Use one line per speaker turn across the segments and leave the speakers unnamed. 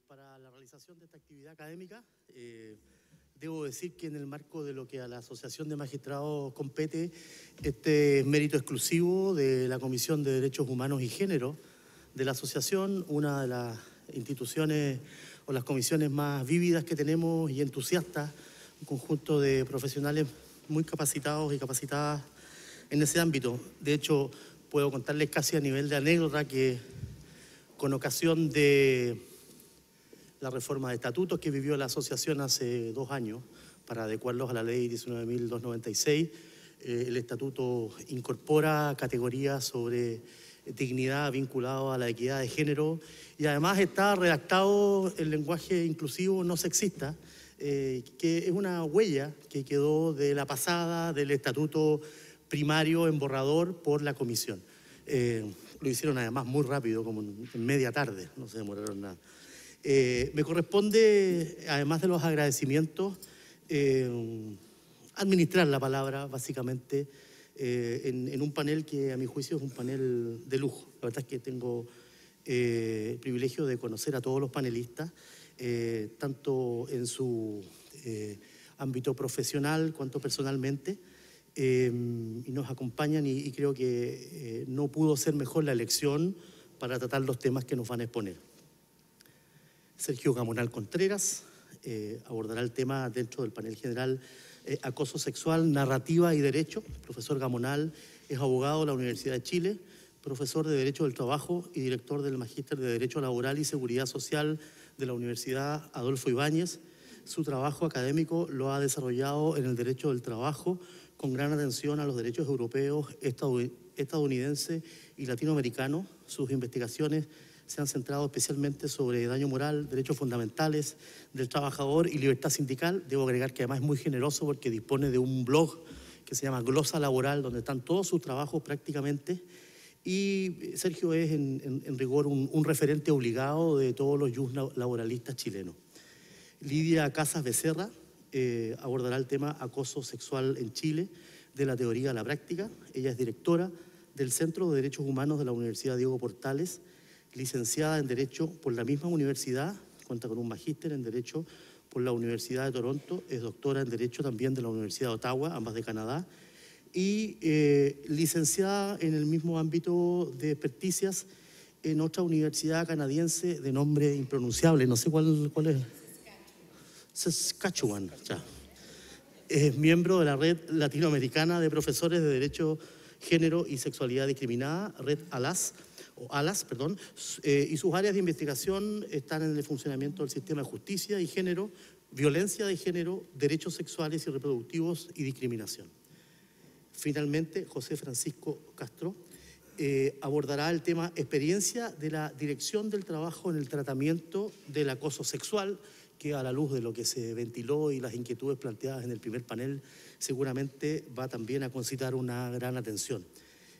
Para la realización de esta actividad académica, debo decir que en el marco de lo que a la Asociación de Magistrados compete, este es mérito exclusivo de la Comisión de Derechos Humanos y Género de la Asociación, una de las instituciones o las comisiones más vívidas que tenemos y entusiastas, un conjunto de profesionales muy capacitados y capacitadas en ese ámbito. De hecho, puedo contarles casi a nivel de anécdota que con ocasión de la reforma de estatutos que vivió la asociación hace 2 años para adecuarlos a la ley 19.296, el estatuto incorpora categorías sobre dignidad vinculado a la equidad de género y además está redactado el lenguaje inclusivo no sexista, que es una huella que quedó de la pasada del estatuto primario en borrador por la comisión. Lo hicieron además muy rápido, como en media tarde, no se demoraron nada. Me corresponde, además de los agradecimientos, administrar la palabra, básicamente, en un panel que a mi juicio es un panel de lujo. La verdad es que tengo el privilegio de conocer a todos los panelistas, tanto en su ámbito profesional cuanto personalmente, y nos acompañan y creo que no pudo ser mejor la elección para tratar los temas que nos van a exponer. Sergio Gamonal Contreras abordará el tema dentro del panel general acoso sexual, narrativa y derecho. El profesor Gamonal es abogado de la Universidad de Chile, profesor de Derecho del Trabajo y director del Magíster de Derecho Laboral y Seguridad Social de la Universidad Adolfo Ibáñez. Su trabajo académico lo ha desarrollado en el derecho del trabajo con gran atención a los derechos europeos, estadounidenses y latinoamericanos. Sus investigaciones se han centrado especialmente sobre daño moral, derechos fundamentales del trabajador y libertad sindical. Debo agregar que además es muy generoso porque dispone de un blog que se llama Glosa Laboral, donde están todos sus trabajos prácticamente. Y Sergio es en rigor un referente obligado de todos los jus laboralistas chilenos. Lidia Casas Becerra abordará el tema acoso sexual en Chile, de la teoría a la práctica. Ella es directora del Centro de Derechos Humanos de la Universidad Diego Portales, licenciada en Derecho por la misma universidad, cuenta con un magíster en Derecho por la Universidad de Toronto, es doctora en Derecho también de la Universidad de Ottawa, ambas de Canadá, y licenciada en el mismo ámbito de experticias en otra universidad canadiense de nombre impronunciable, no sé cuál es. Saskatchewan, ya. Es miembro de la Red Latinoamericana de Profesores de Derecho, Género y Sexualidad Discriminada, Red ALAS, y sus áreas de investigación están en el funcionamiento del sistema de justicia y género, violencia de género, derechos sexuales y reproductivos y discriminación. Finalmente, José Francisco Castro abordará el tema experiencia de la dirección del trabajo en el tratamiento del acoso sexual, que a la luz de lo que se ventiló y las inquietudes planteadas en el primer panel, seguramente va también a concitar una gran atención.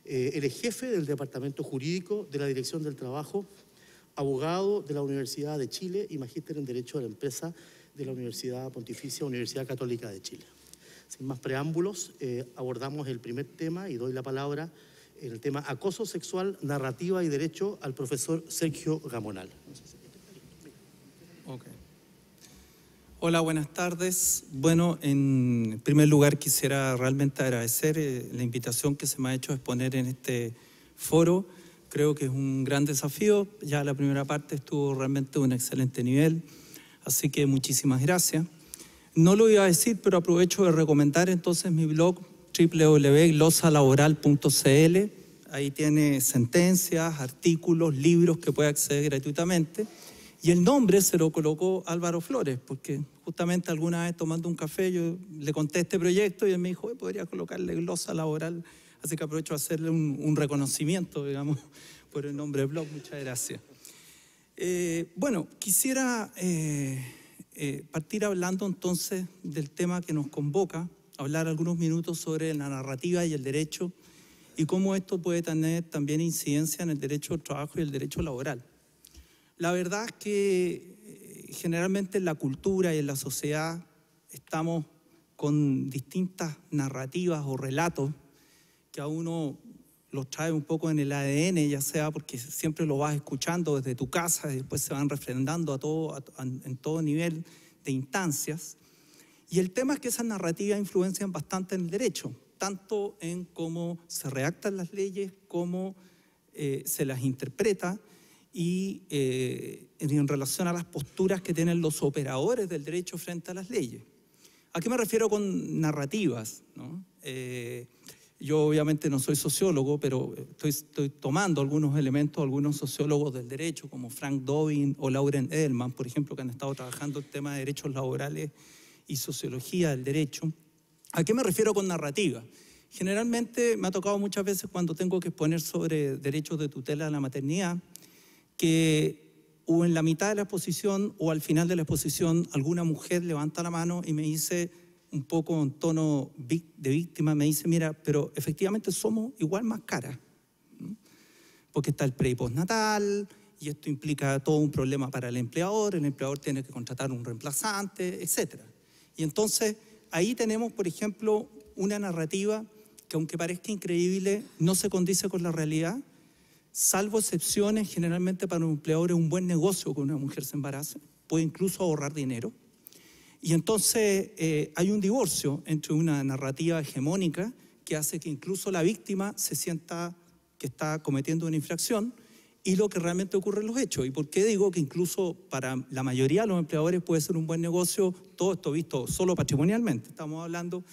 Él es jefe del Departamento Jurídico de la Dirección del Trabajo, abogado de la Universidad de Chile y magíster en Derecho de la Empresa de la Universidad Pontificia Universidad Católica de Chile. Sin más preámbulos, abordamos el primer tema y doy la palabra en el tema acoso sexual, narrativa y derecho al profesor Sergio Gamonal.
Okay. Hola, buenas tardes. Bueno, en primer lugar quisiera realmente agradecer la invitación que se me ha hecho a exponer en este foro. Creo que es un gran desafío. Ya la primera parte estuvo realmente de un excelente nivel, así que muchísimas gracias. No lo iba a decir, pero aprovecho de recomendar entonces mi blog www.glosalaboral.cl. Ahí tiene sentencias, artículos, libros que puede acceder gratuitamente. Y el nombre se lo colocó Álvaro Flores, porque justamente alguna vez tomando un café yo le conté este proyecto y él me dijo, podría colocarle Glosa Laboral, así que aprovecho de hacerle un reconocimiento, digamos, por el nombre del blog. Muchas gracias. Bueno, quisiera partir hablando entonces del tema que nos convoca, hablar algunos minutos sobre la narrativa y el derecho y cómo esto puede tener también incidencia en el derecho al trabajo y el derecho laboral. La verdad es que generalmente en la cultura y en la sociedad estamos con distintas narrativas o relatos que a uno los trae un poco en el ADN, ya sea porque siempre lo vas escuchando desde tu casa y después se van refrendando en todo nivel de instancias. Y el tema es que esas narrativas influencian bastante en el derecho, tanto en cómo se redactan las leyes, cómo se las interpreta y en relación a las posturas que tienen los operadores del derecho frente a las leyes. ¿A qué me refiero con narrativas? ¿No? Yo obviamente no soy sociólogo, pero estoy tomando algunos elementos, algunos sociólogos del derecho, como Frank Dobbin o Lauren Edelman, por ejemplo, que han estado trabajando el tema de derechos laborales y sociología del derecho. ¿A qué me refiero con narrativa? Generalmente me ha tocado muchas veces cuando tengo que exponer sobre derechos de tutela a la maternidad, que o en la mitad de la exposición o al final de la exposición alguna mujer levanta la mano y me dice, un poco en tono de víctima, me dice, mira, pero efectivamente somos igual más caras, ¿no? Porque está el pre- y postnatal, y esto implica todo un problema para el empleador tiene que contratar un reemplazante, etc. Y entonces ahí tenemos, por ejemplo, una narrativa que, aunque parezca increíble, no se condice con la realidad. Salvo excepciones, generalmente para un empleador es un buen negocio que una mujer se embarace, puede incluso ahorrar dinero. Y entonces hay un divorcio entre una narrativa hegemónica que hace que incluso la víctima se sienta que está cometiendo una infracción y lo que realmente ocurre en los hechos. ¿Y por qué digo que incluso para la mayoría de los empleadores puede ser un buen negocio? Todo esto visto solo patrimonialmente. Estamos hablando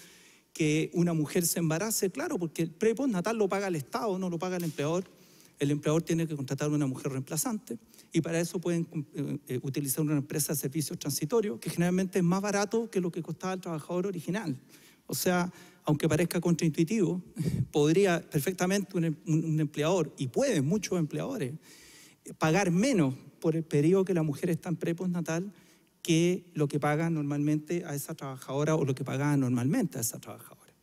que una mujer se embarace, claro, porque el pre- y postnatal lo paga el Estado, no lo paga el empleador. El empleador tiene que contratar a una mujer reemplazante y para eso pueden utilizar una empresa de servicios transitorios que generalmente es más barato que lo que costaba el trabajador original. O sea, aunque parezca contraintuitivo, podría perfectamente un empleador, y pueden muchos empleadores, pagar menos por el periodo que la mujer está en pre-postnatal que lo que paga normalmente a esa trabajadora o lo que pagaba normalmente a esa trabajadora.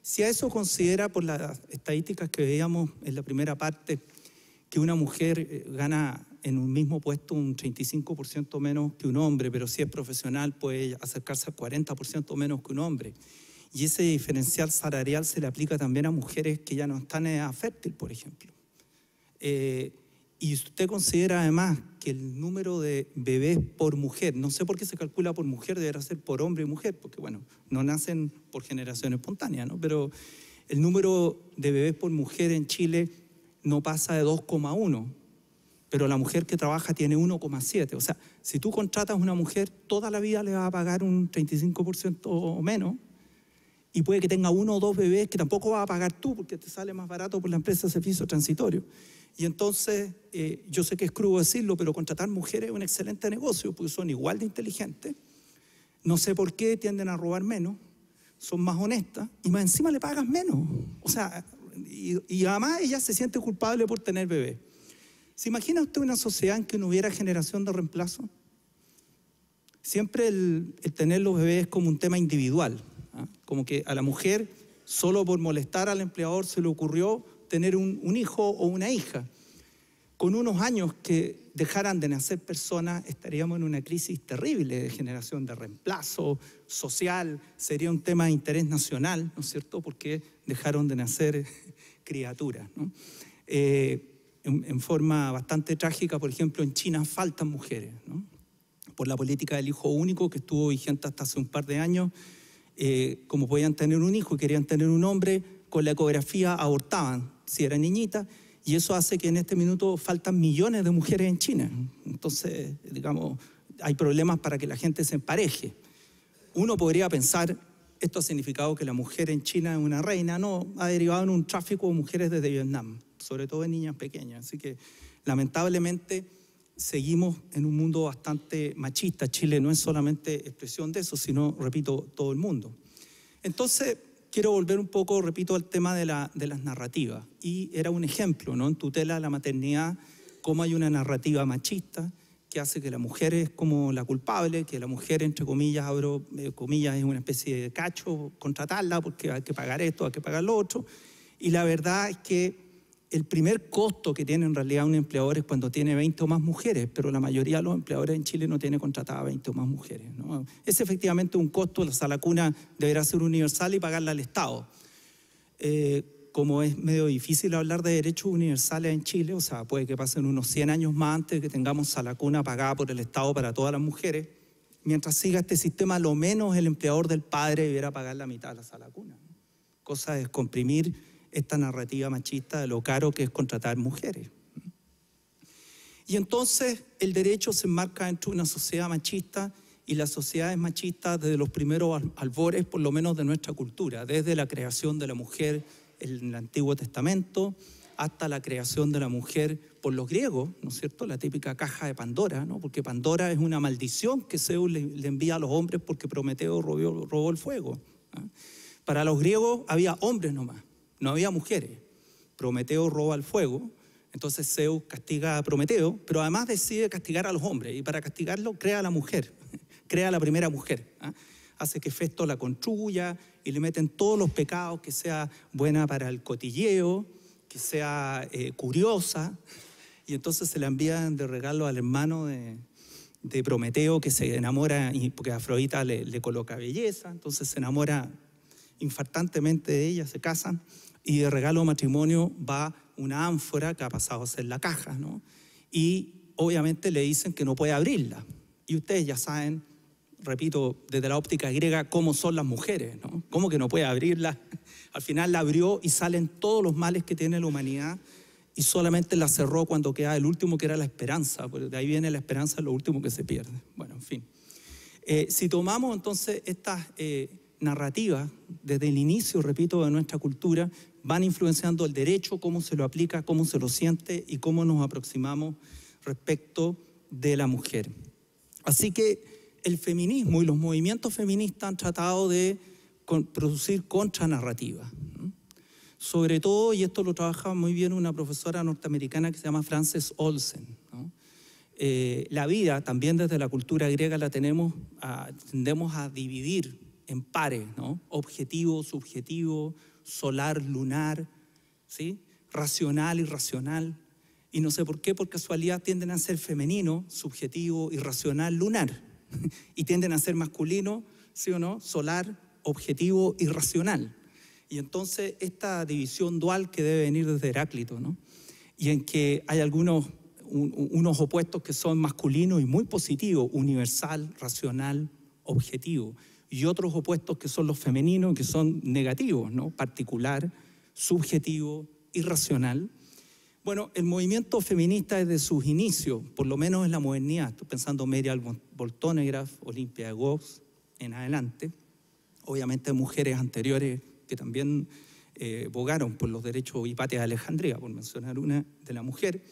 Si a eso considera, por las estadísticas que veíamos en la primera parte, que una mujer gana en un mismo puesto un 35% menos que un hombre, pero si es profesional puede acercarse al 40% menos que un hombre. Y ese diferencial salarial se le aplica también a mujeres que ya no están en edad fértil, por ejemplo. Y usted considera además que el número de bebés por mujer, no sé por qué se calcula por mujer, deberá ser por hombre y mujer, porque bueno, no nacen por generación espontánea, ¿no? Pero el número de bebés por mujer en Chile no pasa de 2,1, pero la mujer que trabaja tiene 1,7. O sea, si tú contratas a una mujer, toda la vida le va a pagar un 35% o menos, y puede que tenga 1 o 2 bebés que tampoco vas a pagar tú porque te sale más barato por la empresa de servicio transitorio. Y entonces, yo sé que es crudo decirlo, pero contratar mujeres es un excelente negocio porque son igual de inteligentes, no sé por qué tienden a robar menos, son más honestas y más encima le pagas menos. O sea, y además ella se siente culpable por tener bebés. ¿Se imagina usted una sociedad en que no hubiera generación de reemplazo? Siempre el tener los bebés es como un tema individual, ¿ah? Como que a la mujer, solo por molestar al empleador, se le ocurrió tener un hijo o una hija. Con unos años que dejaran de nacer personas, estaríamos en una crisis terrible de generación de reemplazo social, sería un tema de interés nacional, ¿no es cierto?, porque dejaron de nacer criaturas, ¿no? En forma bastante trágica, por ejemplo, en China faltan mujeres, ¿no? Por la política del hijo único que estuvo vigente hasta hace un par de años, como podían tener un hijo y querían tener un hombre, con la ecografía abortaban si era niñita, y eso hace que en este minuto faltan millones de mujeres en China. Entonces, digamos, hay problemas para que la gente se empareje. Uno podría pensar, esto ha significado que la mujer en China es una reina. No, ha derivado en un tráfico de mujeres desde Vietnam, sobre todo de niñas pequeñas. Así que, lamentablemente, seguimos en un mundo bastante machista. Chile no es solamente expresión de eso, sino, repito, todo el mundo. Entonces, quiero volver un poco, repito, al tema de las narrativas. Y era un ejemplo, ¿no? En tutela de la maternidad, cómo hay una narrativa machista que hace que la mujer es como la culpable, que la mujer, entre comillas, abro comillas, es una especie de cacho, contratarla porque hay que pagar esto, hay que pagar lo otro. Y la verdad es que el primer costo que tiene en realidad un empleador es cuando tiene 20 o más mujeres, pero la mayoría de los empleadores en Chile no tiene contratadas 20 o más mujeres, ¿no? Es efectivamente un costo, la sala cuna deberá ser universal y pagarla al Estado. como es medio difícil hablar de derechos universales en Chile, o sea, puede que pasen unos 100 años más antes de que tengamos sala cuna pagada por el Estado para todas las mujeres, mientras siga este sistema, lo menos el empleador del padre debiera pagar la mitad de la sala cuna, ¿no? Cosa de descomprimir esta narrativa machista de lo caro que es contratar mujeres. Y entonces el derecho se enmarca dentro de una sociedad machista, y la sociedad es machista desde los primeros albores, por lo menos de nuestra cultura, desde la creación de la mujer en el Antiguo Testamento hasta la creación de la mujer por los griegos, ¿no es cierto? La típica caja de Pandora, ¿no? Porque Pandora es una maldición que Zeus le envía a los hombres porque Prometeo robó el fuego, ¿no? Para los griegos había hombres nomás, no había mujeres. Prometeo roba el fuego, entonces Zeus castiga a Prometeo, pero además decide castigar a los hombres, y para castigarlo crea a la mujer, crea a la primera mujer, ¿eh? Hace que Festo la construya y le meten todos los pecados, que sea buena para el cotilleo, que sea curiosa, y entonces se la envían de regalo al hermano de Prometeo, que se enamora, porque Afrodita le coloca belleza, entonces se enamora infartantemente de ella, se casan, y de regalo de matrimonio va una ánfora que ha pasado a ser la caja, ¿no? Y obviamente le dicen que no puede abrirla. Y ustedes ya saben, repito, desde la óptica griega, cómo son las mujeres, ¿no? ¿Cómo que no puede abrirla? Al final la abrió y salen todos los males que tiene la humanidad, y solamente la cerró cuando queda el último, que era la esperanza, porque de ahí viene la esperanza, lo último que se pierde. Bueno, en fin. Si tomamos entonces estas narrativas desde el inicio, repito, de nuestra cultura, van influenciando el derecho, cómo se lo aplica, cómo se lo siente y cómo nos aproximamos respecto de la mujer. Así que el feminismo y los movimientos feministas han tratado de producir contranarrativas, ¿no? Sobre todo, y esto lo trabaja muy bien una profesora norteamericana que se llama Frances Olsen, ¿no? La vida, también desde la cultura griega, tendemos a dividir en pares, ¿no? Objetivo, subjetivo, solar, lunar, ¿sí? Racional, irracional. Y no sé por qué, por casualidad tienden a ser femenino, subjetivo, irracional, lunar. Y tienden a ser masculino, ¿sí o no? Solar, objetivo, irracional. Y entonces esta división dual que debe venir desde Heráclito, ¿no? Y en que hay unos opuestos que son masculinos y muy positivos, universal, racional, objetivo, y otros opuestos que son los femeninos, que son negativos, ¿no? Particular, subjetivo, irracional. Bueno, el movimiento feminista desde sus inicios, por lo menos en la modernidad, estoy pensando Merial Wollstonecraft, Olympia de Gauss, en adelante, obviamente mujeres anteriores que también bogaron por los derechos, Hipatia de Alejandría, por mencionar una de la mujer.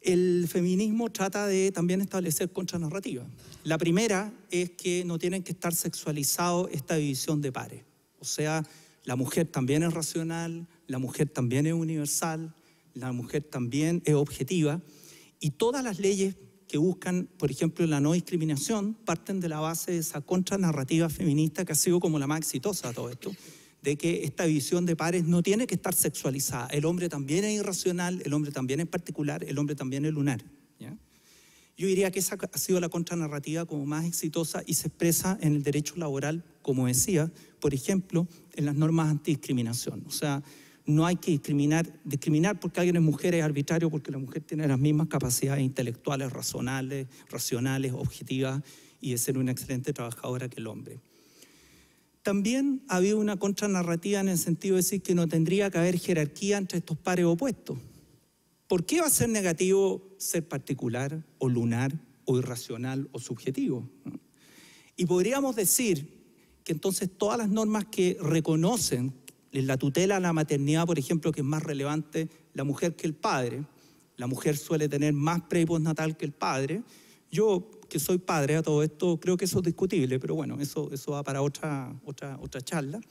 El feminismo trata de también establecer contranarrativas. La primera es que no tienen que estar sexualizados esta división de pares. O sea, la mujer también es racional, la mujer también es universal, la mujer también es objetiva, y todas las leyes que buscan, por ejemplo, la no discriminación, parten de la base de esa contranarrativa feminista que ha sido como la más exitosa de todo esto, de que esta división de pares no tiene que estar sexualizada. El hombre también es irracional, el hombre también es particular, el hombre también es lunar, ¿ya? Yo diría que esa ha sido la contranarrativa como más exitosa y se expresa en el derecho laboral, como decía, por ejemplo, en las normas antidiscriminación. O sea, no hay que discriminar porque alguien es mujer es arbitrario, porque la mujer tiene las mismas capacidades intelectuales, racionales, objetivas, y de ser una excelente trabajadora que el hombre. También ha habido una contranarrativa en el sentido de decir que no tendría que haber jerarquía entre estos pares opuestos. ¿Por qué va a ser negativo ser particular o lunar o irracional o subjetivo? Y podríamos decir que entonces todas las normas que reconocen la tutela a la maternidad, por ejemplo, que es más relevante la mujer que el padre, la mujer suele tener más pre y postnatal que el padre. Yo, que soy padre a todo esto, creo que eso es discutible, pero bueno, eso va para otra charla.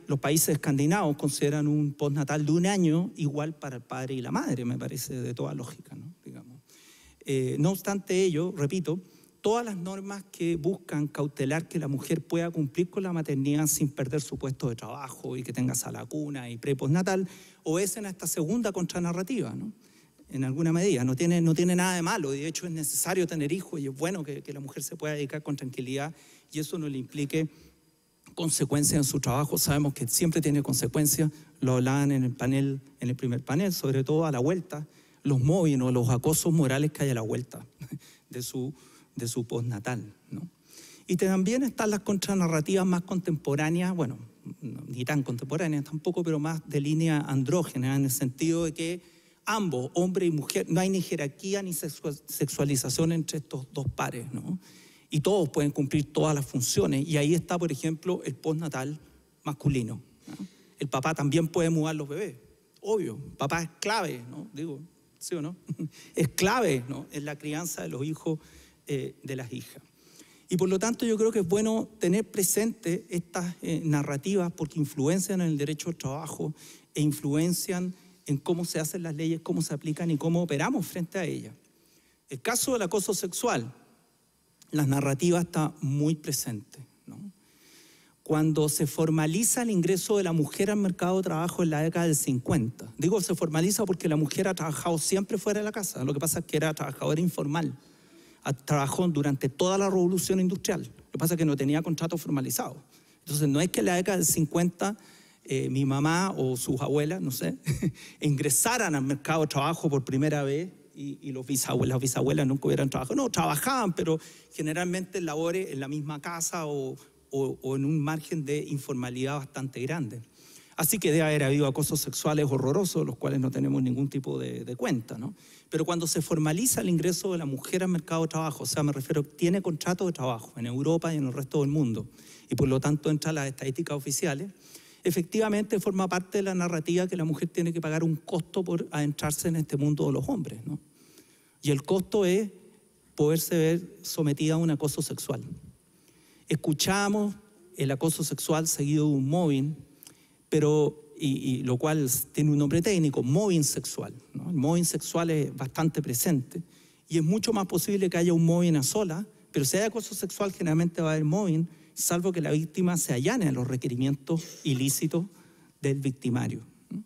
Los países escandinavos consideran un postnatal de 1 año igual para el padre y la madre, me parece de toda lógica, ¿no? Digamos. No obstante ello, repito, todas las normas que buscan cautelar que la mujer pueda cumplir con la maternidad sin perder su puesto de trabajo y que tenga sala cuna y pre-postnatal, obedecen a esta segunda contranarrativa, ¿no? En alguna medida, no tiene nada de malo, de hecho es necesario tener hijos y es bueno que la mujer se pueda dedicar con tranquilidad y eso no le implique consecuencias en su trabajo. Sabemos que siempre tiene consecuencias, lo hablaban en el panel, en el primer panel, sobre todo a la vuelta, los mobbing o los acosos morales que hay a la vuelta de su postnatal, ¿no? Y también están las contranarrativas más contemporáneas, bueno, ni tan contemporáneas tampoco, pero más de línea andrógena, en el sentido de que ambos, hombre y mujer, no hay ni jerarquía ni sexualización entre estos dos pares, ¿no? Y todos pueden cumplir todas las funciones. Y ahí está, por ejemplo, el postnatal masculino, ¿no? El papá también puede mudar los bebés, obvio. Papá es clave, ¿no? Digo, ¿sí o no? Es clave, ¿no?, en la crianza de los hijos, de las hijas. Y por lo tanto yo creo que es bueno tener presente estas narrativas porque influencian en el derecho al trabajo e influencian en cómo se hacen las leyes, cómo se aplican y cómo operamos frente a ellas. El caso del acoso sexual, las narrativas están muy presentes, ¿no? Cuando se formaliza el ingreso de la mujer al mercado de trabajo en la década del 50, digo se formaliza porque la mujer ha trabajado siempre fuera de la casa, lo que pasa es que era trabajadora informal. Trabajó durante toda la revolución industrial. Lo que pasa es que no tenía contrato formalizado. Entonces no es que en la década del 50 mi mamá o sus abuelas, no sé, ingresaran al mercado de trabajo por primera vez y las bisabuelas nunca hubieran trabajado. No, trabajaban, pero generalmente en labores en la misma casa o en un margen de informalidad bastante grande. Así que debe haber habido acosos sexuales horrorosos, los cuales no tenemos ningún tipo de cuenta, ¿no? Pero cuando se formaliza el ingreso de la mujer al mercado de trabajo, o sea, me refiero, tiene contrato de trabajo en Europa y en el resto del mundo, y por lo tanto entra a las estadísticas oficiales, efectivamente forma parte de la narrativa que la mujer tiene que pagar un costo por adentrarse en este mundo de los hombres, ¿no? Y el costo es poderse ver sometida a un acoso sexual. Escuchamos el acoso sexual seguido de un mobbing, pero, y lo cual tiene un nombre técnico, mobbing sexual, ¿no? El mobbing sexual es bastante presente y es mucho más posible que haya un mobbing a solas, pero si hay acoso sexual generalmente va a haber mobbing, salvo que la víctima se allane a los requerimientos ilícitos del victimario, ¿no?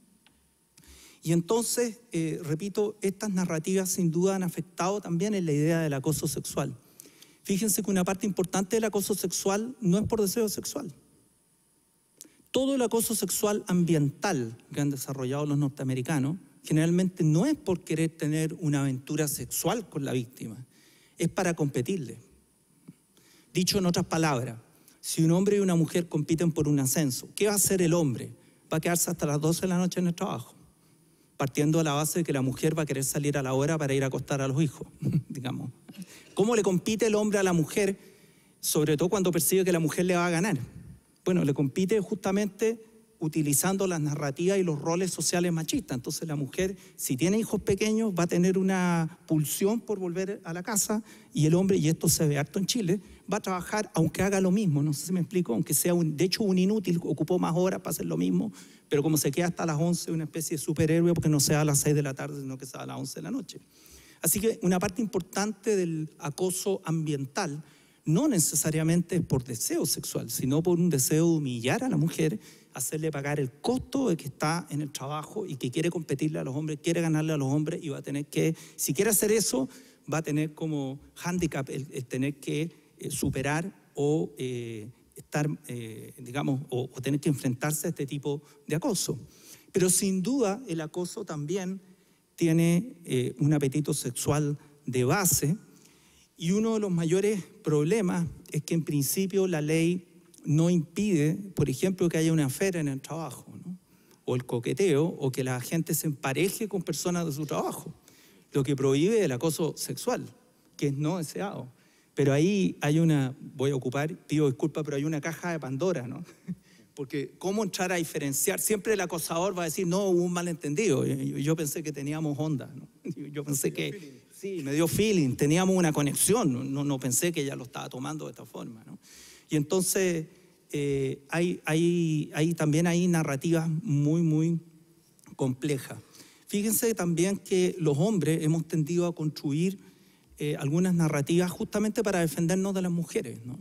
Y entonces, repito, estas narrativas sin duda han afectado también en la idea del acoso sexual. Fíjense que una parte importante del acoso sexual no es por deseo sexual. Todo el acoso sexual ambiental que han desarrollado los norteamericanos generalmente no es por querer tener una aventura sexual con la víctima, es para competirle. Dicho en otras palabras, si un hombre y una mujer compiten por un ascenso, ¿qué va a hacer el hombre? Va a quedarse hasta las 12 de la noche en el trabajo, partiendo de la base de que la mujer va a querer salir a la hora para ir a acostar a los hijos, digamos. ¿Cómo le compite el hombre a la mujer, sobre todo cuando percibe que la mujer le va a ganar? Bueno, le compite justamente utilizando las narrativas y los roles sociales machistas. Entonces la mujer, si tiene hijos pequeños, va a tener una pulsión por volver a la casa y el hombre, y esto se ve harto en Chile, va a trabajar aunque haga lo mismo, no sé si me explico, aunque sea de hecho un inútil, ocupó más horas para hacer lo mismo, pero como se queda hasta las 11, una especie de superhéroe porque no sea a las 6 de la tarde, sino que sea a las 11 de la noche. Así que una parte importante del acoso ambiental no necesariamente es por deseo sexual, sino por un deseo de humillar a la mujer, hacerle pagar el costo de que está en el trabajo y que quiere competirle a los hombres, quiere ganarle a los hombres y va a tener que, si quiere hacer eso, va a tener como hándicap el tener que superar o estar, digamos, o tener que enfrentarse a este tipo de acoso. Pero sin duda el acoso también tiene un apetito sexual de base. Y uno de los mayores problemas es que en principio la ley no impide, por ejemplo, que haya una affair en el trabajo, ¿no? O el coqueteo, o que la gente se empareje con personas de su trabajo. Lo que prohíbe el acoso sexual, que es no deseado. Pero ahí hay una, voy a ocupar, pido disculpas, pero hay una caja de Pandora, ¿no? Porque ¿cómo entrar a diferenciar? Siempre el acosador va a decir, no, hubo un malentendido. Yo pensé que teníamos onda, ¿no? Yo pensé que... Sí, me dio feeling, teníamos una conexión, no pensé que ella lo estaba tomando de esta forma, ¿no? Y entonces también hay narrativas muy, muy complejas. Fíjense también que los hombres hemos tendido a construir algunas narrativas justamente para defendernos de las mujeres, ¿no?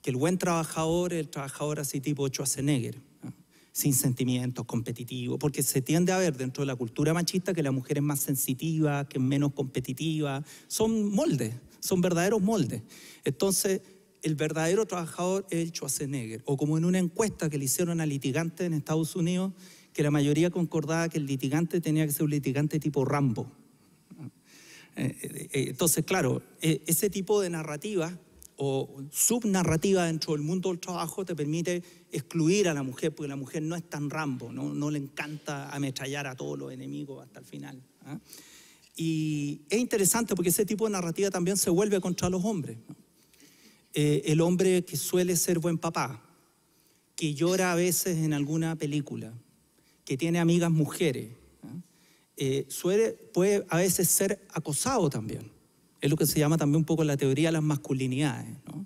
Que el buen trabajador es el trabajador así tipo Schwarzenegger, ¿no? Sin sentimientos, competitivo, porque se tiende a ver dentro de la cultura machista que la mujer es más sensitiva, que es menos competitiva. Son moldes, son verdaderos moldes. Entonces, el verdadero trabajador es el Schwarzenegger, o como en una encuesta que le hicieron a litigantes en Estados Unidos, que la mayoría concordaba que el litigante tenía que ser un litigante tipo Rambo. Entonces, claro, ese tipo de narrativa o subnarrativa dentro del mundo del trabajo te permite excluir a la mujer, porque la mujer no es tan Rambo, no le encanta ametrallar a todos los enemigos hasta el final. Y es interesante porque ese tipo de narrativa también se vuelve contra los hombres, ¿no? El hombre que suele ser buen papá, que llora a veces en alguna película, que tiene amigas mujeres, puede a veces ser acosado también. Es lo que se llama también un poco la teoría de las masculinidades, ¿no?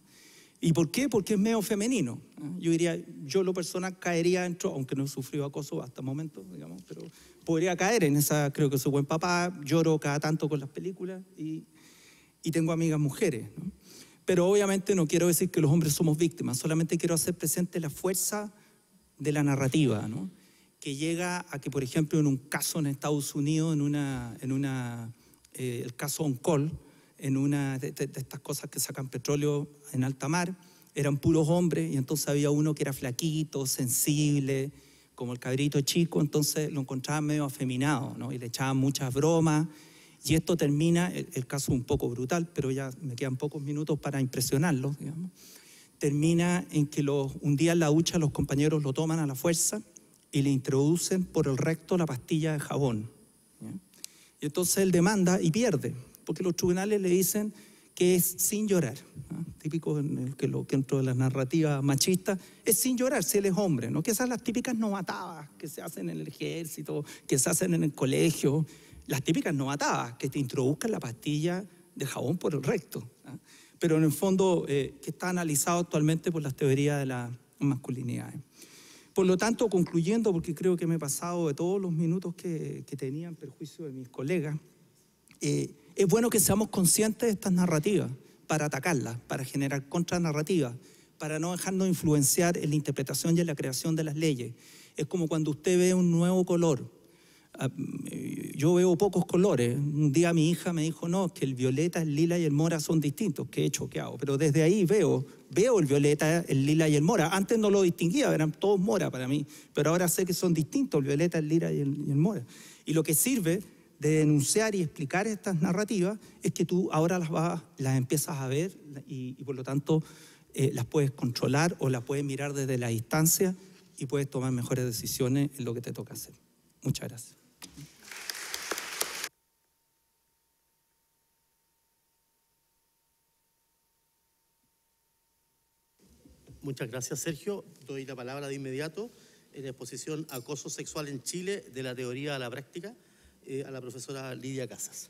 ¿Y por qué? Porque es medio femenino. Yo diría, yo lo personal caería dentro, aunque no he sufrido acoso hasta el momento, digamos, pero podría caer en esa, creo que soy buen papá, lloro cada tanto con las películas y tengo amigas mujeres, ¿no? Pero obviamente no quiero decir que los hombres somos víctimas, solamente quiero hacer presente la fuerza de la narrativa, ¿no? Que llega a que, por ejemplo, en un caso en Estados Unidos, el caso OnCall, en una de estas cosas que sacan petróleo en alta mar, eran puros hombres y entonces había uno que era flaquito, sensible, como el cabrito chico, entonces lo encontraban medio afeminado, ¿no? Y le echaban muchas bromas. Y esto termina, el caso un poco brutal, pero ya me quedan pocos minutos para impresionarlos, digamos. Termina en que un día en la ducha los compañeros lo toman a la fuerza y le introducen por el recto la pastilla de jabón, ¿ya? Y entonces él demanda y pierde, porque los tribunales le dicen que es sin llorar, ¿no? Típico que dentro de las narrativas machistas, es sin llorar si él es hombre, ¿no? Que esas son las típicas novatadas que se hacen en el ejército, que se hacen en el colegio, las típicas novatadas, que te introduzcan la pastilla de jabón por el recto, ¿no? Pero en el fondo que está analizado actualmente por las teorías de las masculinidades. Por lo tanto, concluyendo, porque creo que me he pasado de todos los minutos que tenía en perjuicio de mis colegas, es bueno que seamos conscientes de estas narrativas para atacarlas, para generar contranarrativas, para no dejarnos influenciar en la interpretación y en la creación de las leyes. Es como cuando usted ve un nuevo color. Yo veo pocos colores. Un día mi hija me dijo, no, que el violeta, el lila y el mora son distintos. Qué hecho, qué hago. Pero desde ahí veo el violeta, el lila y el mora. Antes no lo distinguía, eran todos mora para mí. Pero ahora sé que son distintos, el violeta, el lila y el mora. Y lo que sirve de denunciar y explicar estas narrativas es que tú ahora las empiezas a ver y por lo tanto las puedes controlar o las puedes mirar desde la distancia y puedes tomar mejores decisiones en lo que te toca hacer. Muchas gracias.
Muchas gracias, Sergio. Doy la palabra de inmediato en la exposición Acoso sexual en Chile, de la teoría a la práctica, a la profesora Lidia Casas.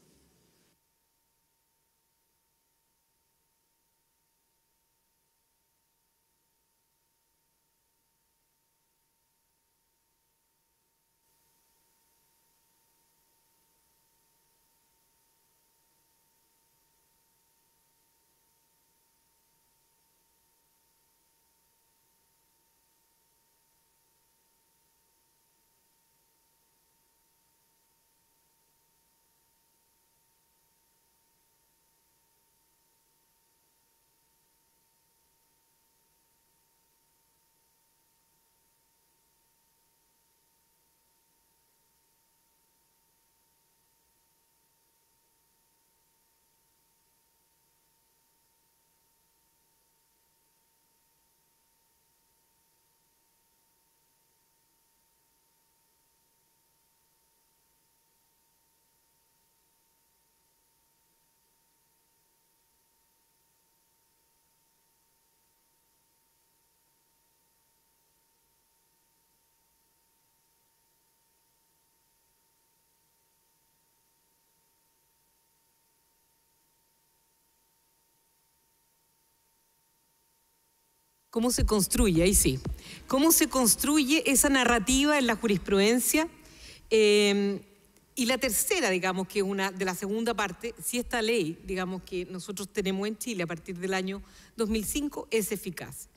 ¿Cómo se construye? Ahí sí. ¿Cómo se construye esa narrativa en la jurisprudencia? Y la tercera, digamos, que es una de la segunda parte, si esta ley, digamos, que nosotros tenemos en Chile a partir del año 2005 es eficaz.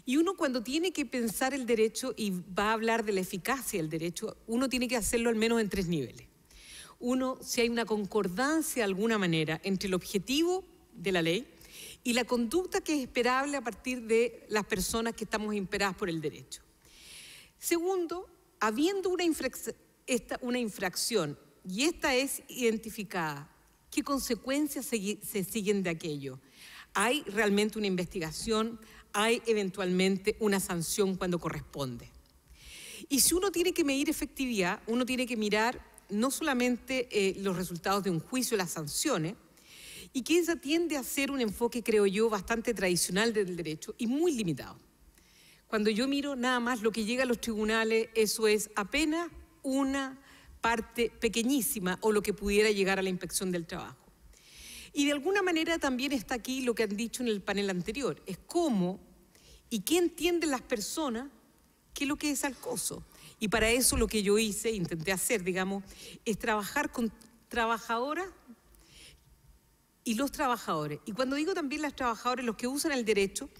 Y uno cuando tiene que pensar el derecho y va a hablar de la eficacia del derecho, uno tiene que hacerlo al menos en 3 niveles. Uno, si hay una concordancia de alguna manera entre el objetivo de la ley y la conducta que es esperable a partir de las personas que estamos imperadas por el derecho. Segundo, habiendo una infracción y esta es identificada, ¿qué consecuencias se siguen de aquello? ¿Hay realmente una investigación? ¿Hay eventualmente una sanción cuando corresponde? Y si uno tiene que medir efectividad, uno tiene que mirar no solamente los resultados de un juicio, las sanciones, y que esa tiende a ser un enfoque, creo yo, bastante tradicional del derecho y muy limitado. Cuando yo miro nada más lo que llega a los tribunales, eso es apenas una parte pequeñísima o lo que pudiera llegar a la inspección del trabajo. Y de alguna manera también está aquí lo que han dicho en el panel anterior, es cómo y qué entienden las personas qué es lo que es acoso. Y para eso lo que yo hice, intenté hacer, digamos, es trabajar con trabajadoras y los trabajadores. Y cuando digo también las trabajadoras, los que usan el derecho,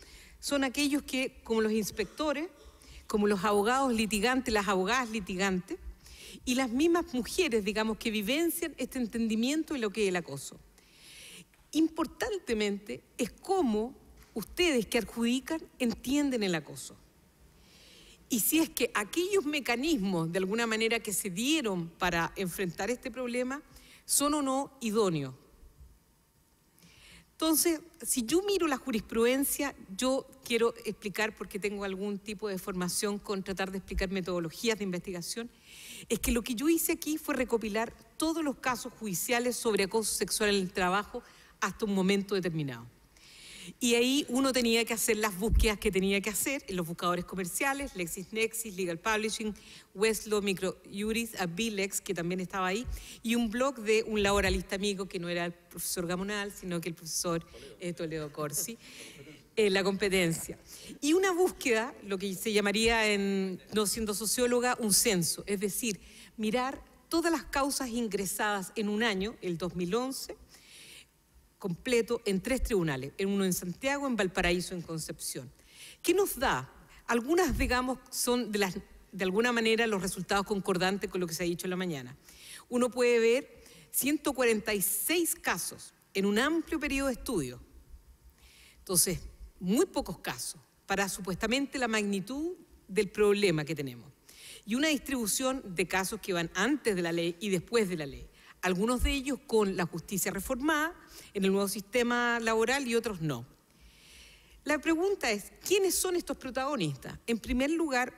son aquellos que, como los inspectores, como los abogados litigantes, las abogadas litigantes, y las mismas mujeres, digamos, que vivencian este entendimiento de lo que es el acoso. Importantemente, es cómo ustedes que adjudican entienden el acoso. Y si es que aquellos mecanismos, de alguna manera, que se dieron para enfrentar este problema, son o no idóneos. Entonces, si yo miro la jurisprudencia, yo quiero explicar, porque tengo algún tipo de formación con tratar de explicar metodologías de investigación, es que lo que yo hice aquí fue recopilar todos los casos judiciales sobre acoso sexual en el trabajo hasta un momento determinado. Y ahí uno tenía que hacer las búsquedas que tenía que hacer en los buscadores comerciales, LexisNexis, Legal Publishing, Westlaw, Microjuris, Abilex, que también estaba ahí, y un blog de un laboralista amigo que no era el profesor Gamonal, sino que el profesor Toledo Corsi, la competencia. Y una búsqueda, lo que se llamaría, no siendo socióloga, un censo, es decir, mirar todas las causas ingresadas en un año, el 2011, completo en 3 tribunales, en uno en Santiago, en Valparaíso, en Concepción. ¿Qué nos da? Algunas, digamos, son de alguna manera los resultados concordantes con lo que se ha dicho en la mañana. Uno puede ver 146 casos en un amplio periodo de estudio. Entonces, muy pocos casos para supuestamente la magnitud del problema que tenemos. Y una distribución de casos que van antes de la ley y después de la ley. Algunos de ellos con la justicia reformada en el nuevo sistema laboral y otros no. La pregunta es, ¿quiénes son estos protagonistas? En primer lugar,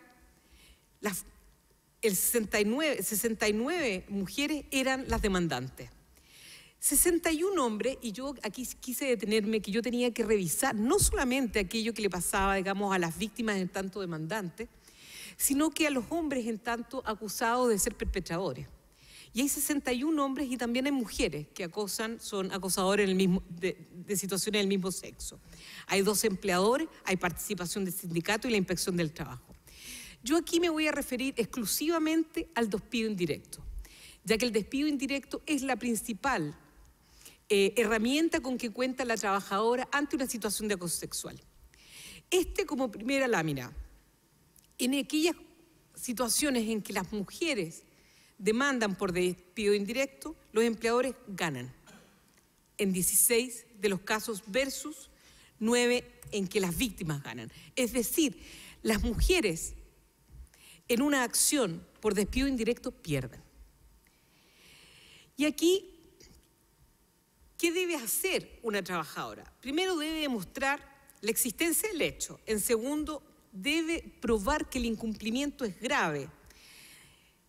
69 mujeres eran las demandantes. 61 hombres, y yo aquí quise detenerme, que yo tenía que revisar no solamente aquello que le pasaba, digamos, a las víctimas en tanto demandantes, sino que a los hombres en tanto acusados de ser perpetradores. Y hay 61 hombres y también hay mujeres que acosan, son acosadores de situaciones del mismo sexo. Hay 2 empleadores, hay participación del sindicato y la inspección del trabajo. Yo aquí me voy a referir exclusivamente al despido indirecto, ya que el despido indirecto es la principal herramienta con que cuenta la trabajadora ante una situación de acoso sexual. Como primera lámina, en aquellas situaciones en que las mujeres demandan por despido indirecto, los empleadores ganan en 16 de los casos versus 9 en que las víctimas ganan. Es decir, las mujeres en una acción por despido indirecto pierden. Y aquí, ¿qué debe hacer una trabajadora? Primero debe demostrar la existencia del hecho. En segundo, debe probar que el incumplimiento es grave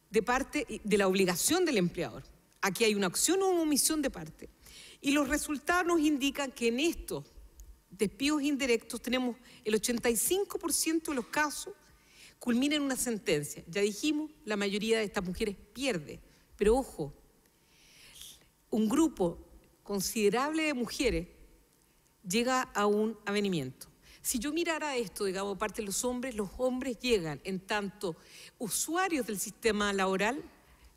de parte de la obligación del empleador. Aquí hay una acción o una omisión de parte. Y los resultados nos indican que en estos despidos indirectos tenemos el 85% de los casos culminan en una sentencia. Ya dijimos, la mayoría de estas mujeres pierde. Pero ojo, un grupo considerable de mujeres llega a un avenimiento. Si yo mirara esto, digamos, parte de los hombres llegan en tanto usuarios del sistema laboral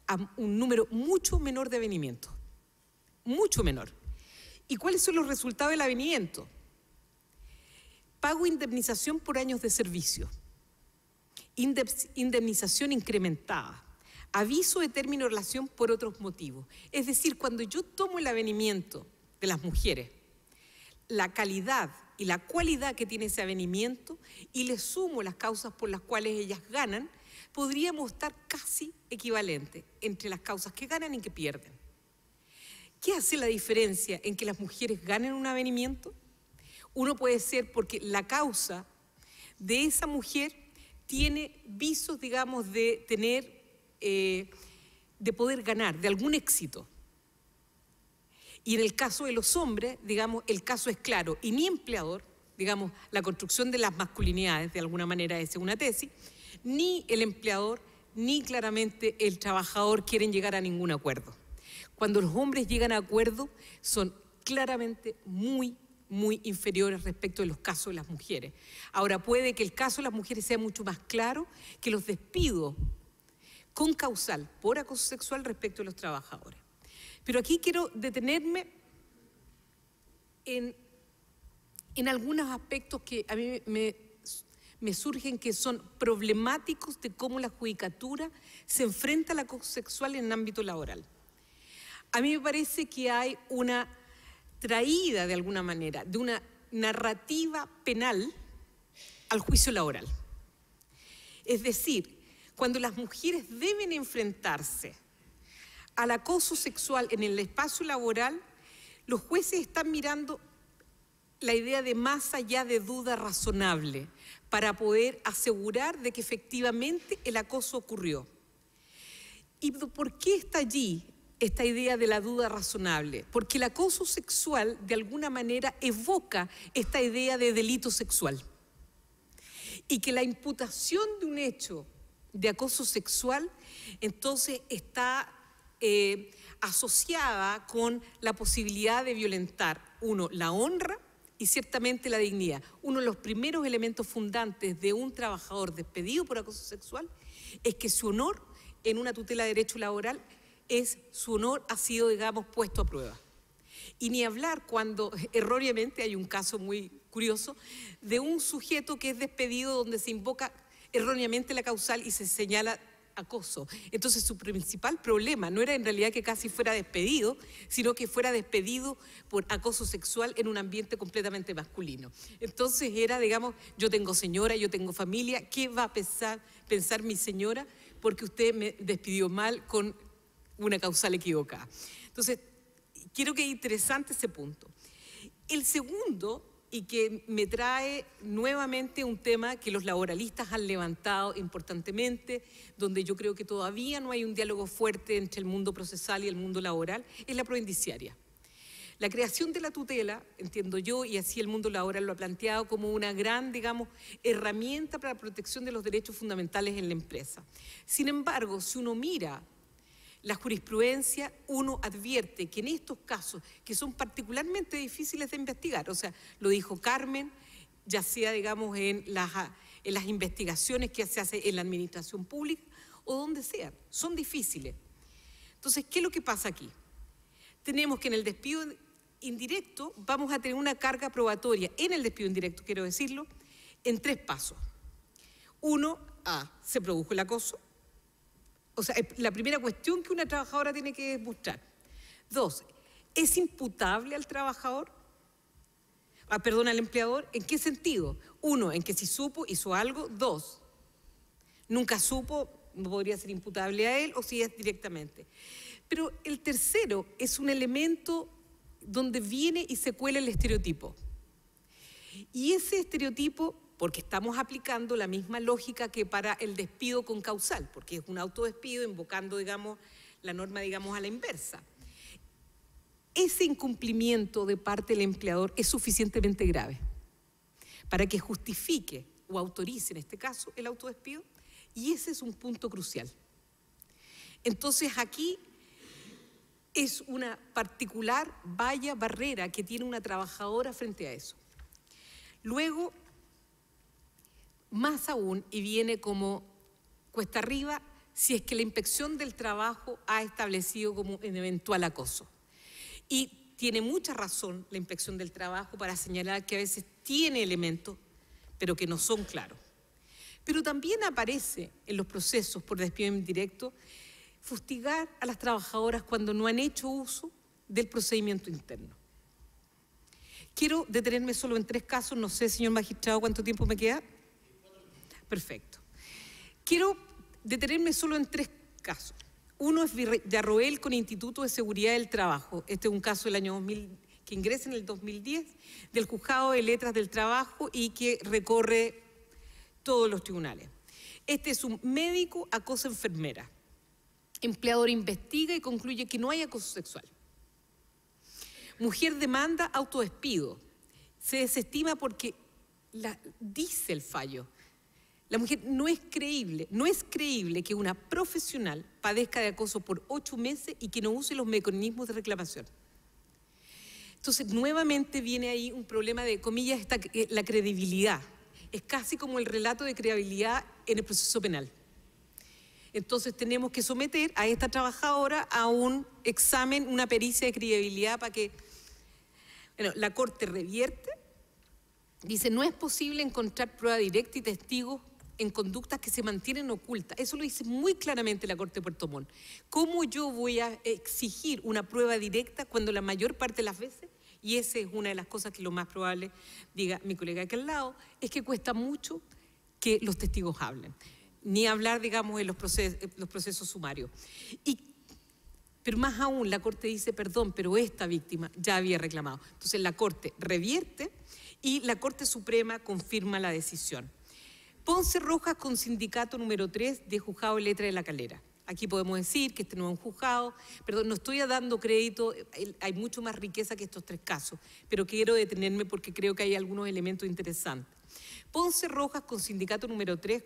a un número mucho menor de avenimientos, mucho menor. ¿Y cuáles son los resultados del avenimiento? Pago indemnización por años de servicio, indemnización incrementada, aviso de término de relación por otros motivos. Es decir, cuando yo tomo el avenimiento de las mujeres, la calidad y la cualidad que tiene ese avenimiento y le sumo las causas por las cuales ellas ganan, podríamos estar casi equivalentes entre las causas que ganan y que pierden. ¿Qué hace la diferencia en que las mujeres ganen un avenimiento? Uno puede ser porque la causa de esa mujer tiene visos, digamos, de tener, de poder ganar, de algún éxito. Y en el caso de los hombres, digamos, el caso es claro, y ni empleador, digamos, la construcción de las masculinidades, de alguna manera es una tesis, ni el empleador, ni claramente el trabajador quieren llegar a ningún acuerdo. Cuando los hombres llegan a acuerdo, son claramente muy inferiores respecto de los casos de las mujeres. Ahora, puede que el caso de las mujeres sea mucho más claro que los despidos con causal por acoso sexual respecto de los trabajadores. Pero aquí quiero detenerme en algunos aspectos que a mí me surgen que son problemáticos de cómo la judicatura se enfrenta al acoso sexual en el ámbito laboral. A mí me parece que hay una traída de alguna manera de una narrativa penal al juicio laboral. Es decir, cuando las mujeres deben enfrentarse al acoso sexual en el espacio laboral, los jueces están mirando la idea de más allá de duda razonable para poder asegurar de que efectivamente el acoso ocurrió. ¿Y por qué está allí esta idea de la duda razonable? Porque el acoso sexual de alguna manera evoca esta idea de delito sexual. Y que la imputación de un hecho de acoso sexual entonces está asociada con la posibilidad de violentar, uno, la honra y ciertamente la dignidad. Uno de los primeros elementos fundantes de un trabajador despedido por acoso sexual es que su honor en una tutela de derecho laboral su honor ha sido, digamos, puesto a prueba. Y ni hablar cuando erróneamente hay un caso muy curioso de un sujeto que es despedido donde se invoca erróneamente la causal y se señala acoso. Entonces su principal problema no era en realidad que casi fuera despedido, sino que fuera despedido por acoso sexual en un ambiente completamente masculino. Entonces era, digamos, yo tengo señora, yo tengo familia, ¿qué va a pensar mi señora porque usted me despidió mal con una causal equivocada? Entonces, quiero que es interesante ese punto. El segundo, y que me trae nuevamente un tema que los laboralistas han levantado importantemente, donde yo creo que todavía no hay un diálogo fuerte entre el mundo procesal y el mundo laboral, es la proindiciaria. La creación de la tutela, entiendo yo, y así el mundo laboral lo ha planteado como una gran, digamos, herramienta para la protección de los derechos fundamentales en la empresa. Sin embargo, si uno mira la jurisprudencia, uno advierte que en estos casos, que son particularmente difíciles de investigar, o sea, lo dijo Carmen, ya sea, digamos, en las investigaciones que se hace en la administración pública o donde sean, son difíciles. Entonces, ¿qué es lo que pasa aquí? Tenemos que en el despido indirecto vamos a tener una carga probatoria, en el despido indirecto, quiero decirlo, en 3 pasos. 1, se produjo el acoso. O sea, la primera cuestión que una trabajadora tiene que demostrar. 2, ¿es imputable al trabajador? Al empleador. ¿En qué sentido? 1, en que si supo, hizo algo. 2, nunca supo, no podría ser imputable a él, o si es directamente. Pero el tercero es un elemento donde viene y se cuela el estereotipo. Y ese estereotipo, porque estamos aplicando la misma lógica que para el despido con causal, porque es un autodespido invocando, digamos, la norma, digamos, a la inversa. Ese incumplimiento de parte del empleador es suficientemente grave para que justifique o autorice, en este caso, el autodespido, y ese es un punto crucial. Entonces, aquí es una particular barrera que tiene una trabajadora frente a eso. Luego, más aún, y viene como cuesta arriba, si es que la inspección del trabajo ha establecido como un eventual acoso. Y tiene mucha razón la inspección del trabajo para señalar que a veces tiene elementos, pero que no son claros. Pero también aparece en los procesos por despido indirecto fustigar a las trabajadoras cuando no han hecho uso del procedimiento interno. Quiero detenerme solo en 3 casos, no sé, señor magistrado, ¿cuánto tiempo me queda? Perfecto. Quiero detenerme solo en 3 casos. Uno es Villarroel con Instituto de Seguridad del Trabajo. Este es un caso del año 2000, que ingresa en el 2010, del Juzgado de Letras del Trabajo y que recorre todos los tribunales. Este es un médico acosa enfermera. Empleador investiga y concluye que no hay acoso sexual. Mujer demanda autodespido. Se desestima porque dice el fallo. La mujer no es creíble que una profesional padezca de acoso por 8 meses y que no use los mecanismos de reclamación. Entonces, nuevamente viene ahí un problema de, comillas, la credibilidad. Es casi como el relato de credibilidad en el proceso penal. Entonces, tenemos que someter a esta trabajadora a un examen, una pericia de credibilidad para que... Bueno, la Corte revierte, dice, no es posible encontrar prueba directa y testigos en conductas que se mantienen ocultas. Eso lo dice muy claramente la Corte de Puerto Montt. ¿Cómo yo voy a exigir una prueba directa cuando la mayor parte de las veces, y esa es una de las cosas que lo más probable, diga mi colega aquí al lado, es que cuesta mucho que los testigos hablen, ni hablar, digamos, en los procesos sumarios. Pero más aún, la Corte dice, perdón, pero esta víctima ya había reclamado. Entonces la Corte revierte y la Corte Suprema confirma la decisión. Ponce Rojas con sindicato número 3 de Juzgado de Letras de La Calera. Aquí podemos decir que este no es un juzgado, perdón, no estoy dando crédito, hay mucho más riqueza que estos 3 casos, pero quiero detenerme porque creo que hay algunos elementos interesantes. Ponce Rojas con sindicato número 3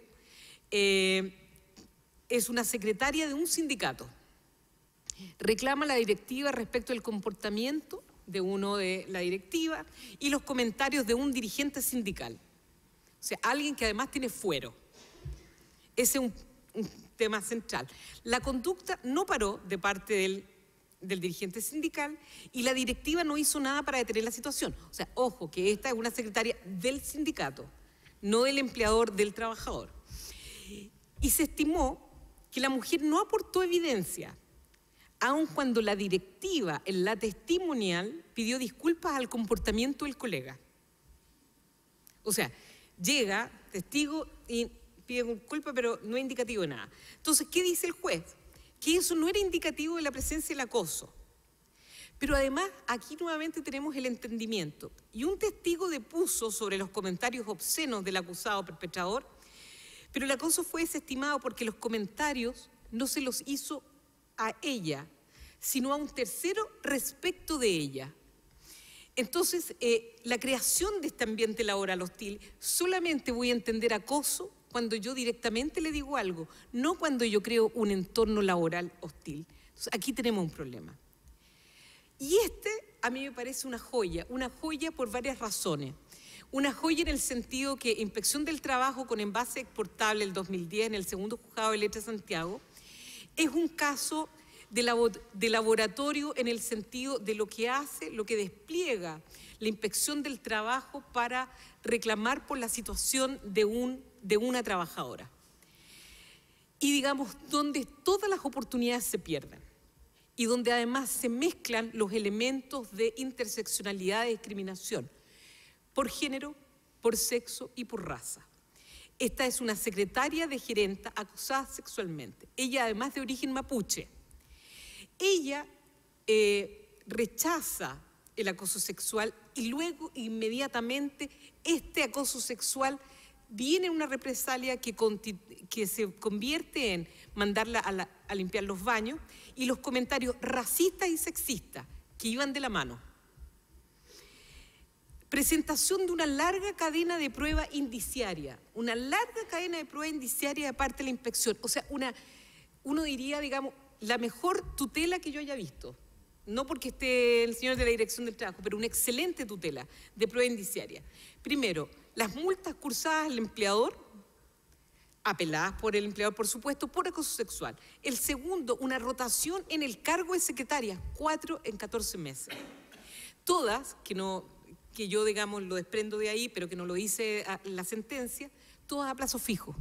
es una secretaria de un sindicato. Reclama la directiva respecto del comportamiento de uno de la directiva y los comentarios de un dirigente sindical. O sea, alguien que además tiene fuero. Ese es un tema central. La conducta no paró de parte del dirigente sindical y la directiva no hizo nada para detener la situación. O sea, ojo, que esta es una secretaria del sindicato, no del empleador del trabajador. Y se estimó que la mujer no aportó evidencia, aun cuando la directiva en la testimonial pidió disculpas al comportamiento del colega. O sea, llega testigo y pide disculpas, pero no es indicativo de nada. Entonces, ¿qué dice el juez? Que eso no era indicativo de la presencia del acoso. Pero además, aquí nuevamente tenemos el entendimiento. Y un testigo depuso sobre los comentarios obscenos del acusado perpetrador, pero el acoso fue desestimado porque los comentarios no se los hizo a ella, sino a un tercero respecto de ella. Entonces, la creación de este ambiente laboral hostil, solamente voy a entender acoso cuando yo directamente le digo algo, no cuando yo creo un entorno laboral hostil. Entonces, aquí tenemos un problema. Y a mí me parece una joya por varias razones. Una joya en el sentido que Inspección del Trabajo con envase exportable el 2010 en el segundo juzgado de Letras de Santiago es un caso de laboratorio en el sentido de lo que hace, lo que despliega la Inspección del Trabajo para reclamar por la situación de una trabajadora. Y digamos, donde todas las oportunidades se pierden y donde además se mezclan los elementos de interseccionalidad y discriminación por género, por sexo y por raza. Esta es una secretaria de gerenta acusada sexualmente. Ella, además de origen mapuche, ella rechaza el acoso sexual y luego inmediatamente este acoso sexual viene en una represalia que se convierte en mandarla a limpiar los baños y los comentarios racistas y sexistas que iban de la mano. Presentación de una larga cadena de prueba indiciaria, de parte de la inspección. O sea, uno diría, digamos, la mejor tutela que yo haya visto. No porque esté el señor de la Dirección del Trabajo, pero una excelente tutela de prueba indiciaria. Primero, las multas cursadas al empleador, apeladas por el empleador, por supuesto, por acoso sexual. El segundo, una rotación en el cargo de secretaria, 4 en 14 meses. Todas, que yo, digamos, lo desprendo de ahí, pero que no lo dice la sentencia, todas a plazo fijo.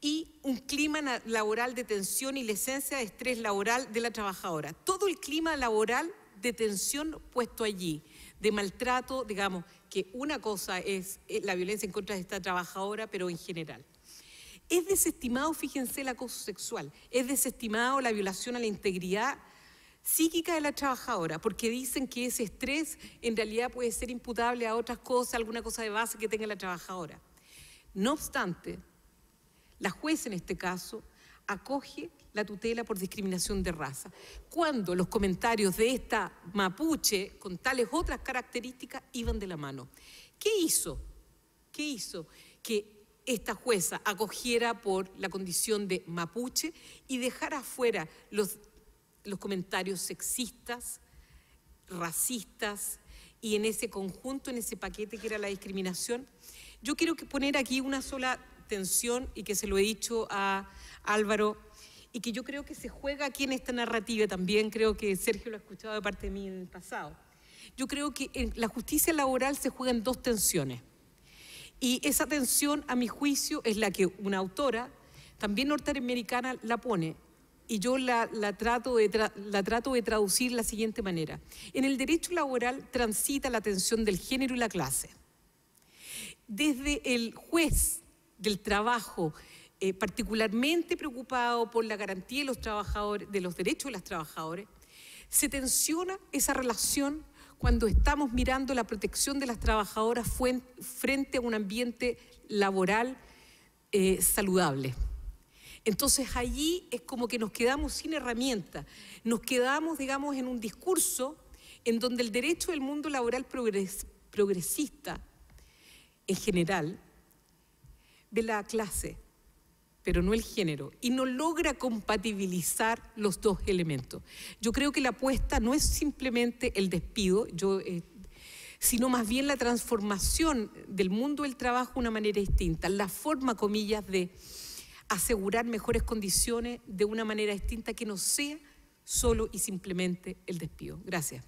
Y un clima laboral de tensión y licencia de estrés laboral de la trabajadora. Todo el clima laboral de tensión puesto allí, de maltrato, digamos, que una cosa es la violencia en contra de esta trabajadora, pero en general. Es desestimado, fíjense, el acoso sexual, es desestimado la violación a la integridad psíquica de la trabajadora, porque dicen que ese estrés en realidad puede ser imputable a otras cosas, alguna cosa de base que tenga la trabajadora. No obstante, la jueza en este caso acoge la tutela por discriminación de raza, cuando los comentarios de esta mapuche con tales otras características iban de la mano. ¿Qué hizo? ¿Qué hizo? Que esta jueza acogiera por la condición de mapuche y dejara afuera los comentarios sexistas, racistas y en ese conjunto, en ese paquete que era la discriminación. Yo quiero poner aquí una sola tensión y que se lo he dicho a Álvaro y que yo creo que se juega aquí en esta narrativa también, creo que Sergio lo ha escuchado de parte de mí en el pasado. Yo creo que en la justicia laboral se juegan dos tensiones y esa tensión, a mi juicio, es la que una autora, también norteamericana, la pone. Y yo la trato de traducir de la siguiente manera. En el derecho laboral transita la tensión del género y la clase. Desde el juez del trabajo, particularmente preocupado por la garantía de los trabajadores, de los derechos de las trabajadoras, se tensiona esa relación cuando estamos mirando la protección de las trabajadoras frente a un ambiente laboral saludable. Entonces allí es como que nos quedamos sin herramientas, nos quedamos, digamos, en un discurso en donde el derecho del mundo laboral progresista en general ve la clase, pero no el género, y no logra compatibilizar los dos elementos. Yo creo que la apuesta no es simplemente el despido, sino más bien la transformación del mundo del trabajo de una manera distinta, la forma, comillas, de asegurar mejores condiciones de una manera distinta que no sea solo y simplemente el despido. Gracias.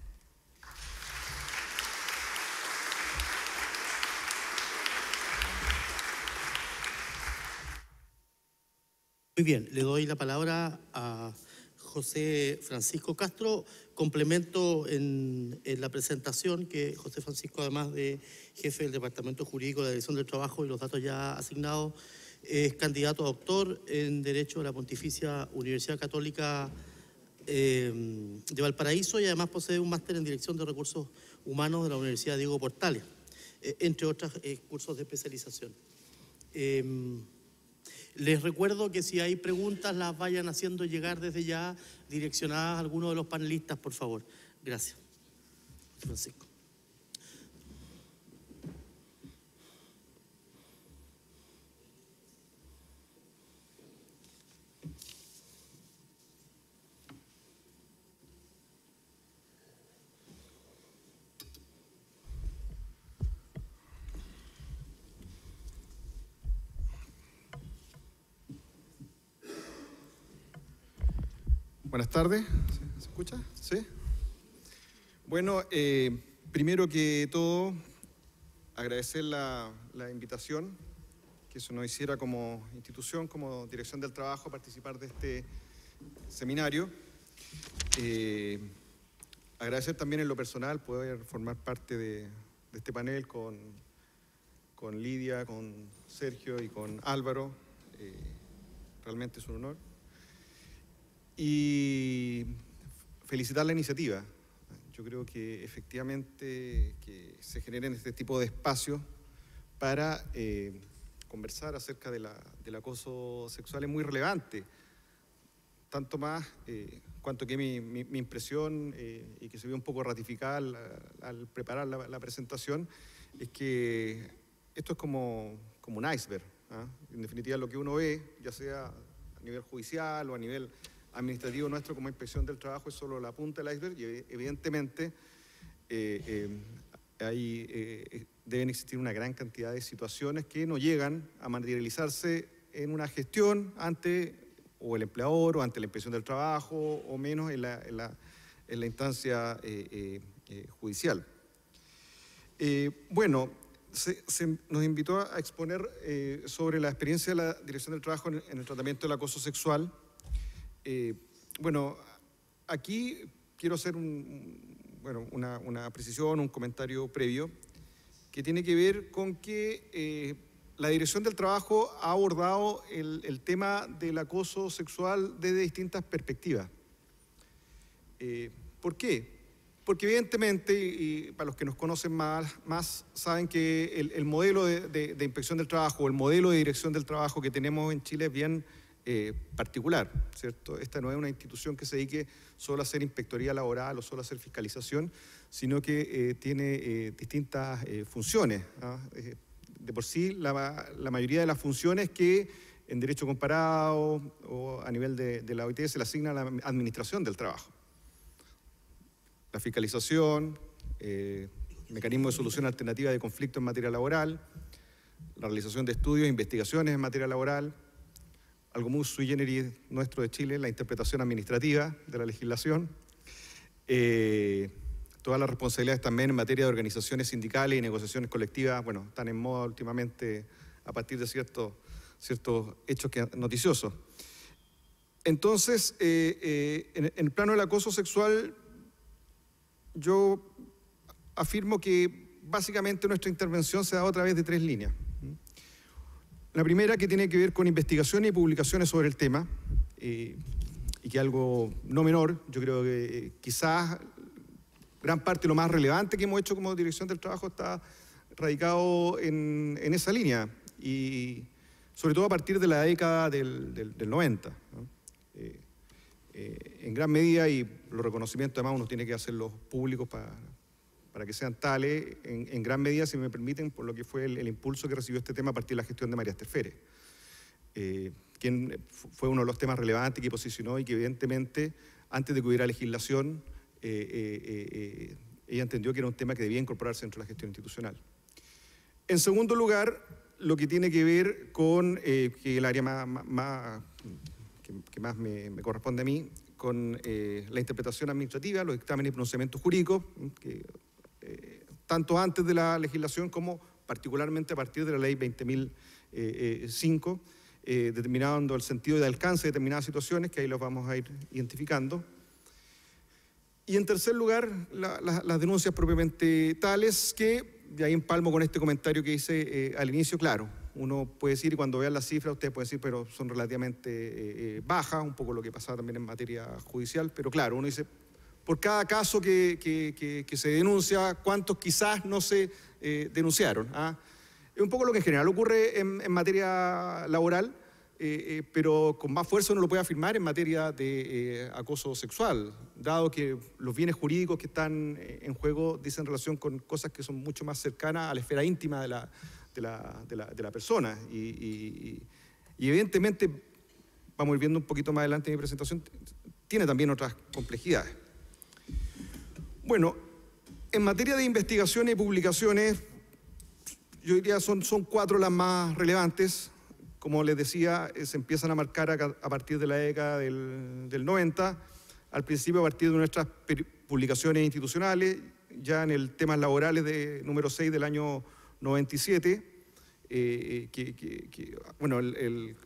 Muy bien, le doy la palabra a José Francisco Castro. Complemento en la presentación que José Francisco, además de jefe del Departamento Jurídico de la Dirección del Trabajo y los datos ya asignados, es candidato a doctor en Derecho de la Pontificia Universidad Católica de Valparaíso y además posee un máster en Dirección de Recursos Humanos de la Universidad Diego Portales, entre otros cursos de especialización. Les recuerdo que si hay preguntas las vayan haciendo llegar desde ya, direccionadas a alguno de los panelistas, por favor. Gracias. Francisco.
Buenas tardes, ¿se escucha? ¿Sí? Bueno, primero que todo, agradecer la invitación que se nos hiciera como institución, como Dirección del Trabajo, a participar de este seminario. Agradecer también en lo personal poder formar parte de este panel con Lidia, con Sergio y con Álvaro. Realmente es un honor. Y felicitar la iniciativa. Yo creo que efectivamente que se generen este tipo de espacios para conversar acerca del acoso sexual es muy relevante. Tanto más cuanto que mi impresión, y que se vio un poco ratificada al preparar la presentación, es que esto es como un iceberg, ¿ah? En definitiva, lo que uno ve, ya sea a nivel judicial o a nivel administrativo nuestro como Inspección del Trabajo, es solo la punta del iceberg y evidentemente deben existir una gran cantidad de situaciones que no llegan a materializarse en una gestión ante o el empleador o ante la Inspección del Trabajo o menos en la instancia judicial. Bueno, nos invitó a exponer sobre la experiencia de la Dirección del Trabajo en el tratamiento del acoso sexual. Bueno, aquí quiero hacer bueno, una precisión, un comentario previo, que tiene que ver con que la Dirección del Trabajo ha abordado el tema del acoso sexual desde distintas perspectivas. ¿Por qué? Porque evidentemente, y para los que nos conocen más saben que el modelo de inspección del trabajo, el modelo de dirección del trabajo que tenemos en Chile es bien particular, ¿cierto? Esta no es una institución que se dedique solo a hacer inspectoría laboral o solo a hacer fiscalización, sino que tiene distintas funciones, ¿no? De por sí, la mayoría de las funciones que en derecho comparado o a nivel de la OIT se le asigna a la administración del trabajo. La fiscalización, mecanismo de solución alternativa de conflictos en materia laboral, la realización de estudios e investigaciones en materia laboral, algo muy sui generis nuestro de Chile, la interpretación administrativa de la legislación, todas las responsabilidades también en materia de organizaciones sindicales y negociaciones colectivas, bueno, están en moda últimamente a partir de ciertos hechos noticiosos. Entonces, en el plano del acoso sexual, yo afirmo que básicamente nuestra intervención se da a través de 3 líneas. La primera, que tiene que ver con investigaciones y publicaciones sobre el tema, y que algo no menor, yo creo que quizás gran parte de lo más relevante que hemos hecho como Dirección del Trabajo está radicado en esa línea, y sobre todo a partir de la década del 90, ¿no? En gran medida, y los reconocimientos además uno tiene que hacerlos públicos para que sean tales, en gran medida, si me permiten, por lo que fue el impulso que recibió este tema a partir de la gestión de María Esther Fere, quien fue uno de los temas relevantes que posicionó y que evidentemente, antes de que hubiera legislación, ella entendió que era un tema que debía incorporarse dentro de la gestión institucional. En segundo lugar, lo que tiene que ver con que el área que más me corresponde a mí, con la interpretación administrativa, los dictámenes y pronunciamientos jurídicos, que tanto antes de la legislación como particularmente a partir de la ley 20.005, determinando el sentido y el alcance de determinadas situaciones, que ahí los vamos a ir identificando. Y en tercer lugar, las denuncias propiamente tales, que de ahí empalmo con este comentario que hice al inicio. Claro, uno puede decir, y cuando vean las cifras, ustedes pueden decir, pero son relativamente bajas, un poco lo que pasaba también en materia judicial, pero claro, uno dice, por cada caso que se denuncia, ¿cuántos quizás no se denunciaron? Es un poco lo que en general ocurre en materia laboral, pero con más fuerza uno lo puede afirmar en materia de acoso sexual, dado que los bienes jurídicos que están en juego dicen relación con cosas que son mucho más cercanas a la esfera íntima de la persona. Y evidentemente, vamos a ir viendo un poquito más adelante en mi presentación, tiene también otras complejidades. Bueno, en materia de investigaciones y publicaciones, yo diría son 4 las más relevantes. Como les decía, se empiezan a marcar a partir de la década del 90, al principio a partir de nuestras publicaciones institucionales, ya en el temas laborales de número 6 del año 97, bueno, el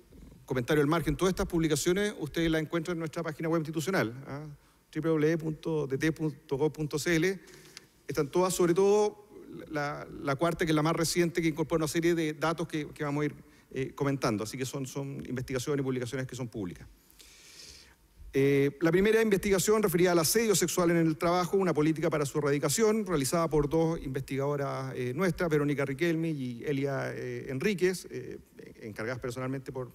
comentario al margen, todas estas publicaciones ustedes las encuentran en nuestra página web institucional, www.dt.gov.cl. Están todas, sobre todo la cuarta, que es la más reciente, que incorpora una serie de datos que vamos a ir comentando, así que son investigaciones y publicaciones que son públicas. La primera investigación referida al asedio sexual en el trabajo, una política para su erradicación, realizada por 2 investigadoras nuestras, Verónica Riquelme y Elia Enríquez, encargadas personalmente por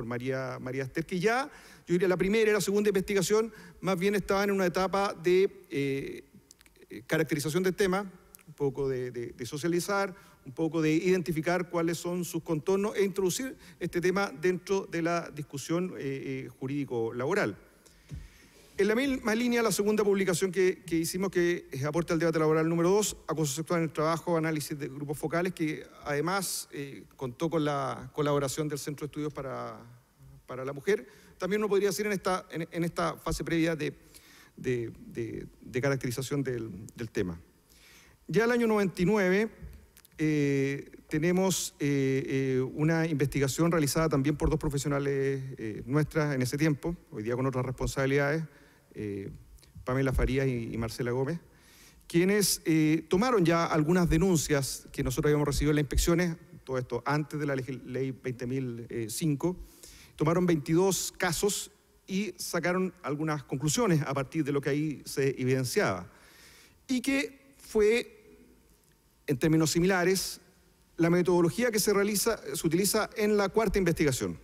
María Esther, que ya, yo diría, la primera y la segunda investigación más bien estaban en una etapa de caracterización del tema, un poco de socializar, un poco de identificar cuáles son sus contornos e introducir este tema dentro de la discusión jurídico-laboral. En la misma línea, la segunda publicación que hicimos, que es Aporte al Debate Laboral número 2, Acoso Sexual en el Trabajo, Análisis de Grupos Focales, que además contó con la colaboración del Centro de Estudios para la Mujer. También uno podría decir en esta fase previa de caracterización del tema. Ya el año 99 tenemos una investigación realizada también por 2 profesionales nuestras en ese tiempo, hoy día con otras responsabilidades, Pamela Farías y Marcela Gómez, quienes tomaron ya algunas denuncias que nosotros habíamos recibido en las inspecciones, todo esto antes de la ley 20.005, tomaron 22 casos y sacaron algunas conclusiones a partir de lo que ahí se evidenciaba. Y que fue, en términos similares, la metodología que se utiliza en la cuarta investigación,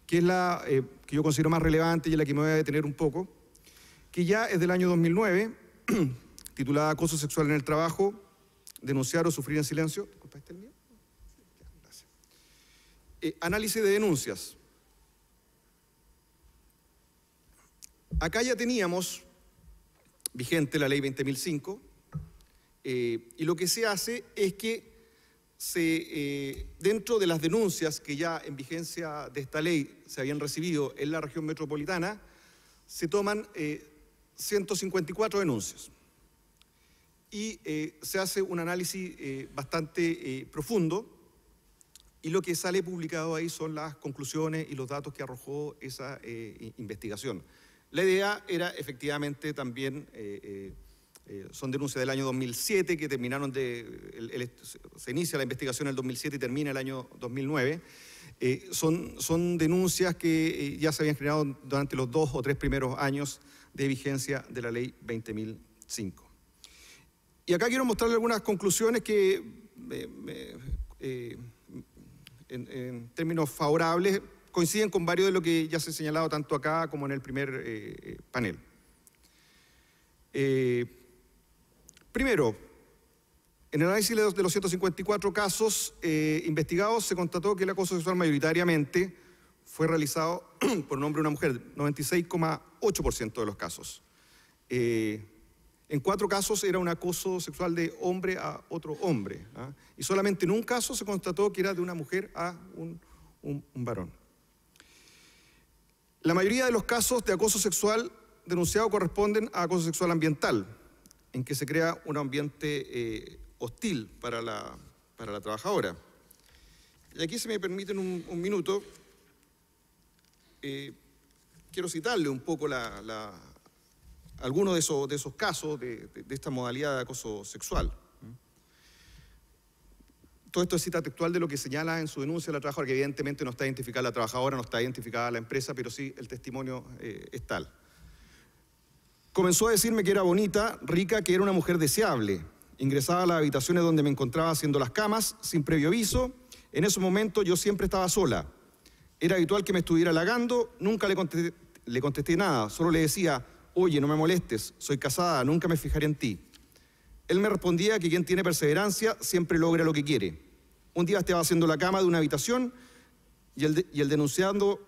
que es la que yo considero más relevante y en la que me voy a detener un poco, que ya es del año 2009, titulada Acoso sexual en el trabajo, denunciar o sufrir en silencio. Disculpa, ¿este es el mío? Gracias. Análisis de denuncias. Acá ya teníamos vigente la ley 20.005 y lo que se hace es que dentro de las denuncias que ya en vigencia de esta ley se habían recibido en la región metropolitana, se toman 154 denuncias y se hace un análisis bastante profundo y lo que sale publicado ahí son las conclusiones y los datos que arrojó esa investigación. La idea era efectivamente también, son denuncias del año 2007 que terminaron se inicia la investigación en el 2007 y termina el año 2009. Son denuncias que ya se habían generado durante los 2 o 3 primeros años de vigencia de la ley 20.005. Y acá quiero mostrarle algunas conclusiones que en términos favorables coinciden con varios de lo que ya se ha señalado tanto acá como en el primer panel. Primero, en el análisis de los 154 casos investigados se constató que el acoso sexual mayoritariamente fue realizado por un hombre o una mujer, 96,8% de los casos. En 4 casos era un acoso sexual de hombre a otro hombre, ¿ah? Y solamente en un caso se constató que era de una mujer a un varón. La mayoría de los casos de acoso sexual denunciado corresponden a acoso sexual ambiental, en que se crea un ambiente hostil para la trabajadora. Y aquí, si me permiten un minuto, quiero citarle un poco algunos de esos casos de esta modalidad de acoso sexual. Todo esto es cita textual de lo que señala en su denuncia la trabajadora, que evidentemente no está identificada la trabajadora, no está identificada la empresa, pero sí el testimonio es tal. Comenzó a decirme que era bonita, rica, que era una mujer deseable. Ingresaba a las habitaciones donde me encontraba haciendo las camas, sin previo aviso. En ese momento yo siempre estaba sola. Era habitual que me estuviera halagando, nunca le contesté nada, solo le decía, oye, no me molestes, soy casada, nunca me fijaré en ti. Él me respondía que quien tiene perseverancia siempre logra lo que quiere. Un día estaba haciendo la cama de una habitación y el denunciado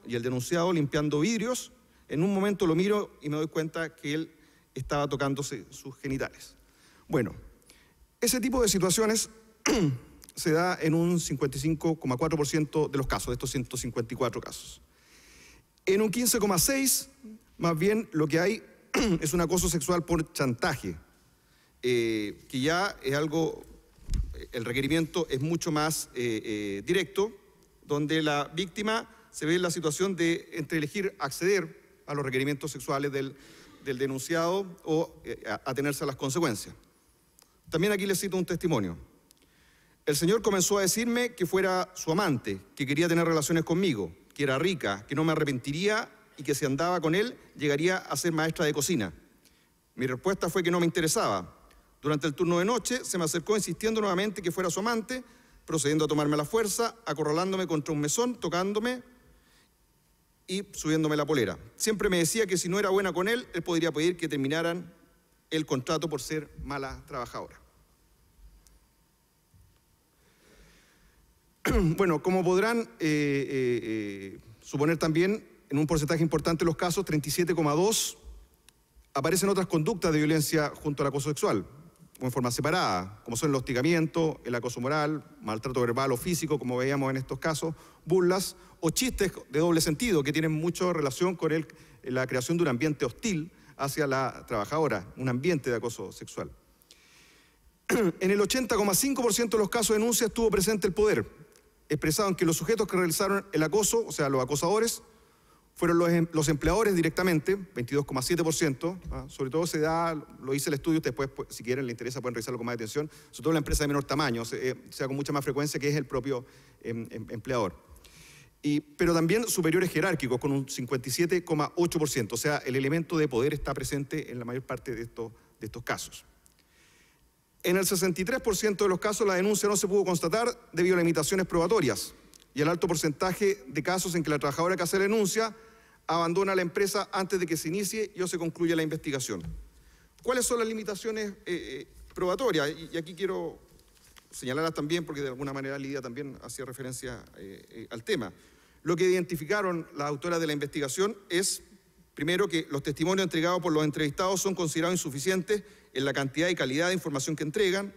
limpiando vidrios. En un momento lo miro y me doy cuenta que él estaba tocándose sus genitales. Bueno, ese tipo de situaciones se da en un 55,4% de los casos, de estos 154 casos. En un 15,6%, más bien lo que hay es un acoso sexual por chantaje, que ya es algo, el requerimiento es mucho más directo, donde la víctima se ve en la situación de entre elegir acceder a los requerimientos sexuales del denunciado o atenerse a las consecuencias. También aquí les cito un testimonio. El señor comenzó a decirme que fuera su amante, que quería tener relaciones conmigo, que era rica, que no me arrepentiría y que si andaba con él llegaría a ser maestra de cocina. Mi respuesta fue que no me interesaba. Durante el turno de noche se me acercó insistiendo nuevamente que fuera su amante, procediendo a tomarme a la fuerza, acorralándome contra un mesón, tocándome y subiéndome la polera. Siempre me decía que si no era buena con él, él podría pedir que terminaran el contrato por ser mala trabajadora. Bueno, como podrán suponer también, en un porcentaje importante de los casos, 37,2%, aparecen otras conductas de violencia junto al acoso sexual, o en forma separada, como son el hostigamiento, el acoso moral, maltrato verbal o físico, como veíamos en estos casos, burlas o chistes de doble sentido que tienen mucha relación con la creación de un ambiente hostil hacia la trabajadora, un ambiente de acoso sexual. En el 80,5% de los casos de denuncia estuvo presente el poder, expresado en que los sujetos que realizaron el acoso, o sea, los acosadores, fueron los empleadores directamente, 22,7%. Sobre todo se da, lo dice el estudio, ustedes después, si quieren, les interesa, pueden revisarlo con más atención, sobre todo la empresa de menor tamaño, o sea, con mucha más frecuencia, que es el propio empleador. Pero también superiores jerárquicos, con un 57,8%, o sea, el elemento de poder está presente en la mayor parte de estos casos. En el 63% de los casos la denuncia no se pudo constatar debido a limitaciones probatorias y al alto porcentaje de casos en que la trabajadora que hace la denuncia abandona la empresa antes de que se inicie y o se concluya la investigación. ¿Cuáles son las limitaciones probatorias? Y aquí quiero señalarlas también porque de alguna manera Lidia también hacía referencia al tema. Lo que identificaron las autoras de la investigación es, primero, que los testimonios entregados por los entrevistados son considerados insuficientes en la cantidad y calidad de información que entregan.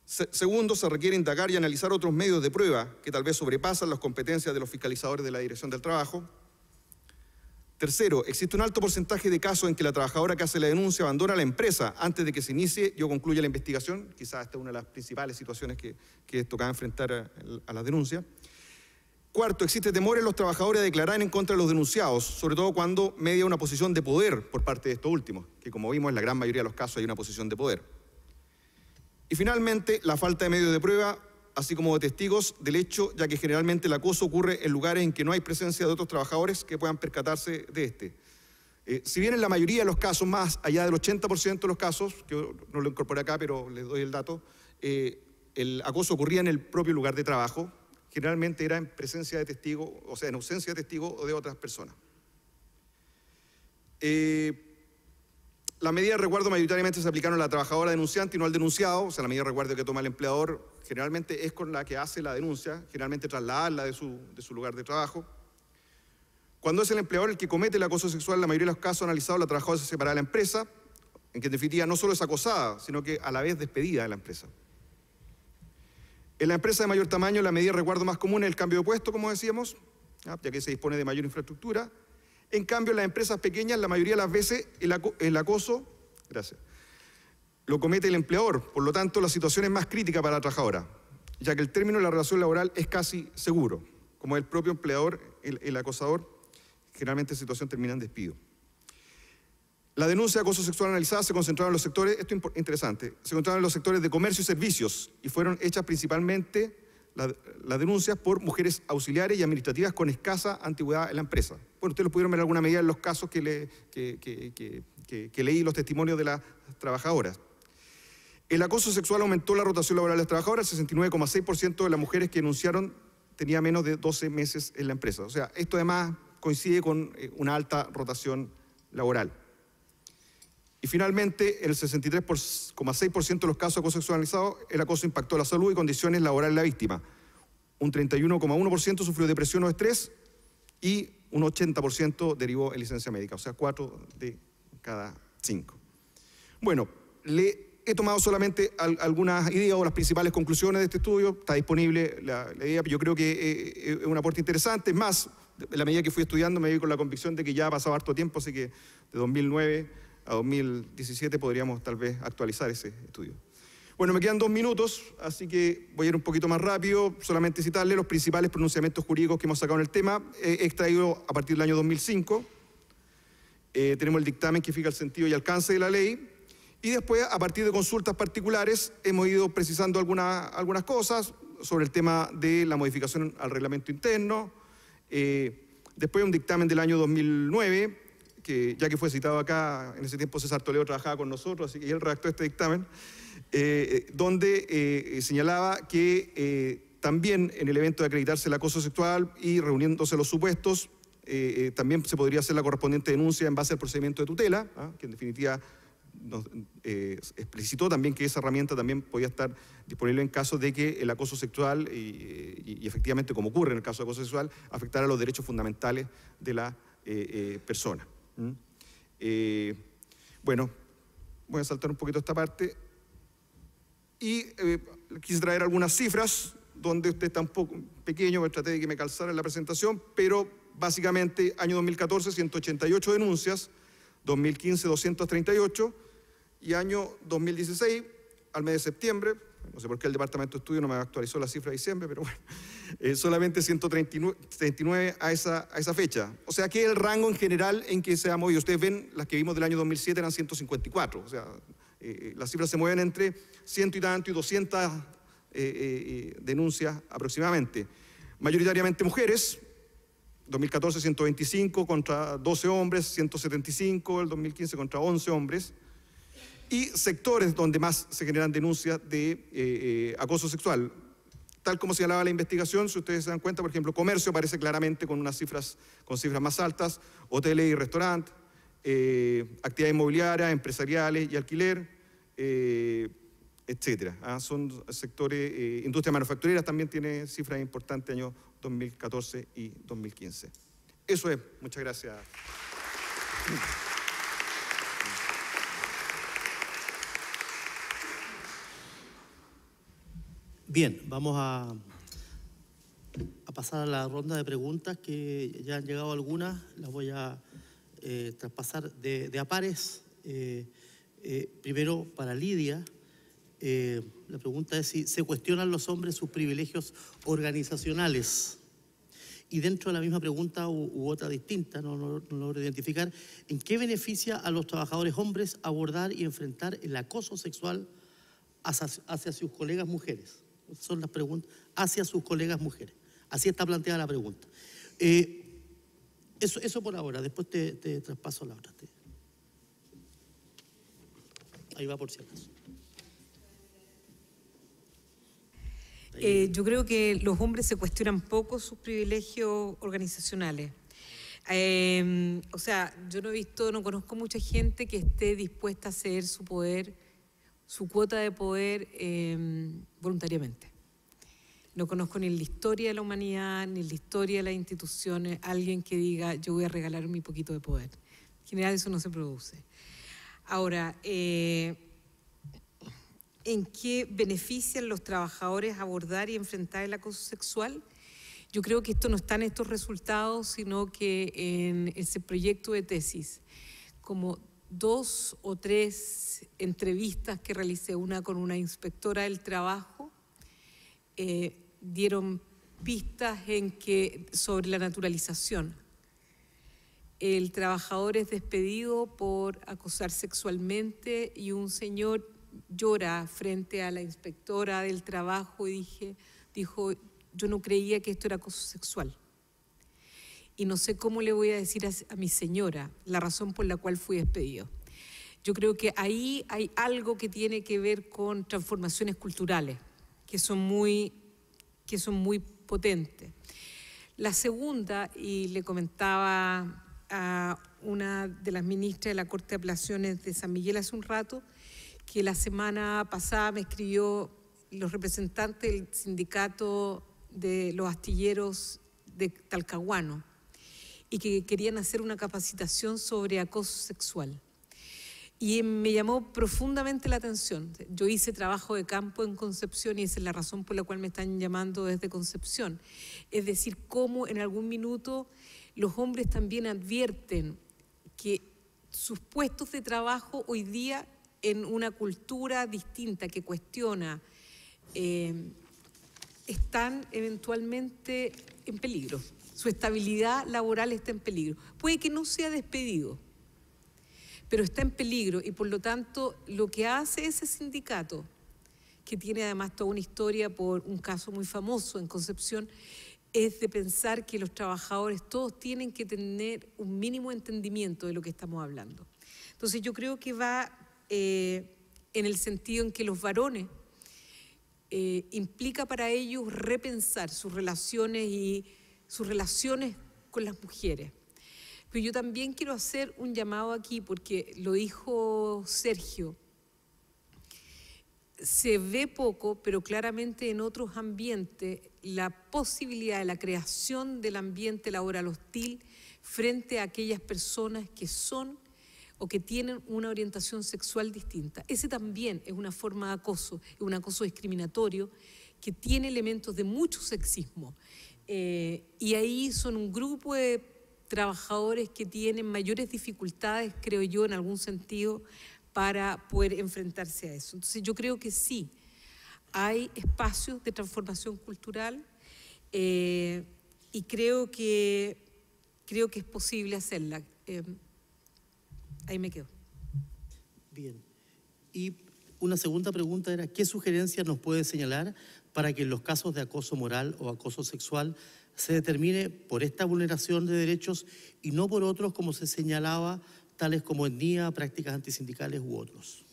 Segundo, se requiere indagar y analizar otros medios de prueba que tal vez sobrepasan las competencias de los fiscalizadores de la Dirección del Trabajo. Tercero, existe un alto porcentaje de casos en que la trabajadora que hace la denuncia abandona la empresa antes de que se inicie y o concluya la investigación. Quizás esta es una de las principales situaciones que tocaba enfrentar a las denuncias. Cuarto, existe temor en los trabajadores a declarar en contra de los denunciados, sobre todo cuando media una posición de poder por parte de estos últimos, que como vimos en la gran mayoría de los casos hay una posición de poder. Y finalmente, la falta de medios de prueba, así como de testigos del hecho, ya que generalmente el acoso ocurre en lugares en que no hay presencia de otros trabajadores que puedan percatarse de este. Si bien en la mayoría de los casos, más allá del 80% de los casos, que no lo incorporé acá, pero les doy el dato, el acoso ocurría en el propio lugar de trabajo, generalmente era en presencia de testigos, o sea, en ausencia de testigos o de otras personas. La medida de resguardo mayoritariamente se aplicaron a la trabajadora denunciante y no al denunciado, o sea, la medida de resguardo que toma el empleador generalmente es con la que hace la denuncia, generalmente trasladarla de su lugar de trabajo. Cuando es el empleador el que comete el acoso sexual, en la mayoría de los casos analizados, la trabajadora se separa de la empresa, en que en definitiva no solo es acosada, sino que a la vez despedida de la empresa. En la empresa de mayor tamaño, la medida de resguardo más común es el cambio de puesto, como decíamos, ya que se dispone de mayor infraestructura. En cambio, en las empresas pequeñas, la mayoría de las veces el acoso, lo comete el empleador. Por lo tanto, la situación es más crítica para la trabajadora, ya que el término de la relación laboral es casi seguro. Como el propio empleador, el acosador, generalmente la situación termina en despido. La denuncia de acoso sexual analizada se concentraba en los sectores, esto es interesante, se concentraba en los sectores de comercio y servicios y fueron hechas principalmente las denuncias por mujeres auxiliares y administrativas con escasa antigüedad en la empresa. Bueno, ustedes lo pudieron ver en alguna medida en los casos que leí los testimonios de las trabajadoras. El acoso sexual aumentó la rotación laboral de las trabajadoras, el 69,6% de las mujeres que denunciaron tenía menos de 12 meses en la empresa. O sea, esto además coincide con una alta rotación laboral. Y finalmente, en el 63,6% de los casos de acoso sexualizado, el acoso impactó la salud y condiciones laborales de la víctima. Un 31,1% sufrió depresión o estrés y un 80% derivó en licencia médica, o sea, 4 de cada 5. Bueno, le he tomado solamente algunas ideas o las principales conclusiones de este estudio. Está disponible la idea, yo creo que es un aporte interesante. Es más, en la medida que fui estudiando me vi con la convicción de que ya ha pasado harto tiempo, así que de 2009 a 2017 podríamos tal vez actualizar ese estudio. Bueno, me quedan 2 minutos, así que voy a ir un poquito más rápido, solamente citarle los principales pronunciamientos jurídicos que hemos sacado en el tema. He extraído a partir del año 2005, tenemos el dictamen que fija el sentido y alcance de la ley, y después, a partir de consultas particulares, hemos ido precisando algunas cosas sobre el tema de la modificación al reglamento interno. Después un dictamen del año 2009, que ya que fue citado acá, en ese tiempo César Toledo trabajaba con nosotros, así que él redactó este dictamen, donde señalaba que también en el evento de acreditarse el acoso sexual y reuniéndose los supuestos, también se podría hacer la correspondiente denuncia en base al procedimiento de tutela, que en definitiva nos explicitó también que esa herramienta también podía estar disponible en caso de que el acoso sexual, y efectivamente como ocurre en el caso de acoso sexual, afectara los derechos fundamentales de la persona. Bueno, voy a saltar un poquito esta parte y quise traer algunas cifras donde usted está un poco pequeño, me traté de que me calzara en la presentación, pero básicamente año 2014 188 denuncias, 2015 238 y año 2016 al mes de septiembre, no sé por qué el Departamento de Estudio no me actualizó la cifra de diciembre, pero bueno, solamente 139 a esa fecha. O sea que el rango en general en que se ha movido, ustedes ven, las que vimos del año 2007 eran 154, o sea, las cifras se mueven entre 100 y tanto y 200 denuncias aproximadamente. Mayoritariamente mujeres, 2014 125 contra 12 hombres, 175 el 2015 contra 11 hombres. Y sectores donde más se generan denuncias de acoso sexual. Tal como señalaba la investigación, si ustedes se dan cuenta, por ejemplo, comercio aparece claramente con cifras más altas, hoteles y restaurantes, actividades inmobiliarias, empresariales y alquiler, etcétera. Son sectores, industria manufacturera también tiene cifras importantes años 2014 y 2015. Eso es, muchas gracias.
Bien, vamos a pasar a la ronda de preguntas, que ya han llegado algunas. Las voy a traspasar de a pares. Primero, para Lidia, la pregunta es si se cuestionan los hombres sus privilegios organizacionales. Y dentro de la misma pregunta u otra distinta, no logro identificar, ¿en qué beneficia a los trabajadores hombres abordar y enfrentar el acoso sexual hacia sus colegas mujeres? Son las preguntas hacia sus colegas mujeres. Así está planteada la pregunta. Eso por ahora, después te traspaso la otra. Ahí va por si acaso.
Yo creo que los hombres se cuestionan poco sus privilegios organizacionales. O sea, yo no conozco mucha gente que esté dispuesta a ceder su poder, su cuota de poder voluntariamente. No conozco ni en la historia de la humanidad, ni en la historia de las instituciones, alguien que diga, yo voy a regalar mi poquito de poder. En general eso no se produce. Ahora, ¿en qué benefician los trabajadores abordar y enfrentar el acoso sexual? Yo creo que esto no está en estos resultados, sino que en ese proyecto de tesis, como 2 o 3 entrevistas que realicé, una con una inspectora del trabajo, dieron pistas sobre la naturalización. El trabajador es despedido por acosar sexualmente y un señor llora frente a la inspectora del trabajo y dijo, yo no creía que esto era acoso sexual. Y no sé cómo le voy a decir a mi señora la razón por la cual fui despedido. Yo creo que ahí hay algo que tiene que ver con transformaciones culturales, que son muy potentes. La segunda, y le comentaba a una de las ministras de la Corte de Apelaciones de San Miguel hace un rato, que la semana pasada me escribió los representantes del sindicato de los astilleros de Talcahuano y que querían hacer una capacitación sobre acoso sexual. Y me llamó profundamente la atención. Yo hice trabajo de campo en Concepción y esa es la razón por la cual me están llamando desde Concepción. Es decir, cómo en algún minuto los hombres también advierten que sus puestos de trabajo hoy día en una cultura distinta que cuestiona, están eventualmente en peligro. Su estabilidad laboral está en peligro. Puede que no sea despedido, pero está en peligro y por lo tanto lo que hace ese sindicato, que tiene además toda una historia por un caso muy famoso en Concepción, es de pensar que los trabajadores todos tienen que tener un mínimo entendimiento de lo que estamos hablando. Entonces yo creo que va en el sentido en que los varones implica para ellos repensar sus relaciones con las mujeres. Pero yo también quiero hacer un llamado aquí, porque lo dijo Sergio, se ve poco, pero claramente en otros ambientes, la posibilidad de la creación del ambiente laboral hostil frente a aquellas personas que son o que tienen una orientación sexual distinta. Ese también es una forma de acoso, es un acoso discriminatorio que tiene elementos de mucho sexismo. Y ahí son un grupo de trabajadores que tienen mayores dificultades, creo yo, en algún sentido, para poder enfrentarse a eso. Entonces yo creo que sí, hay espacios de transformación cultural y creo que es posible hacerla. Ahí me quedo.
Bien. Y una segunda pregunta era, ¿qué sugerencias nos puede señalar para que en los casos de acoso moral o acoso sexual se determine por esta vulneración de derechos y no por otros como se señalaba, tales como etnia, prácticas antisindicales u otros?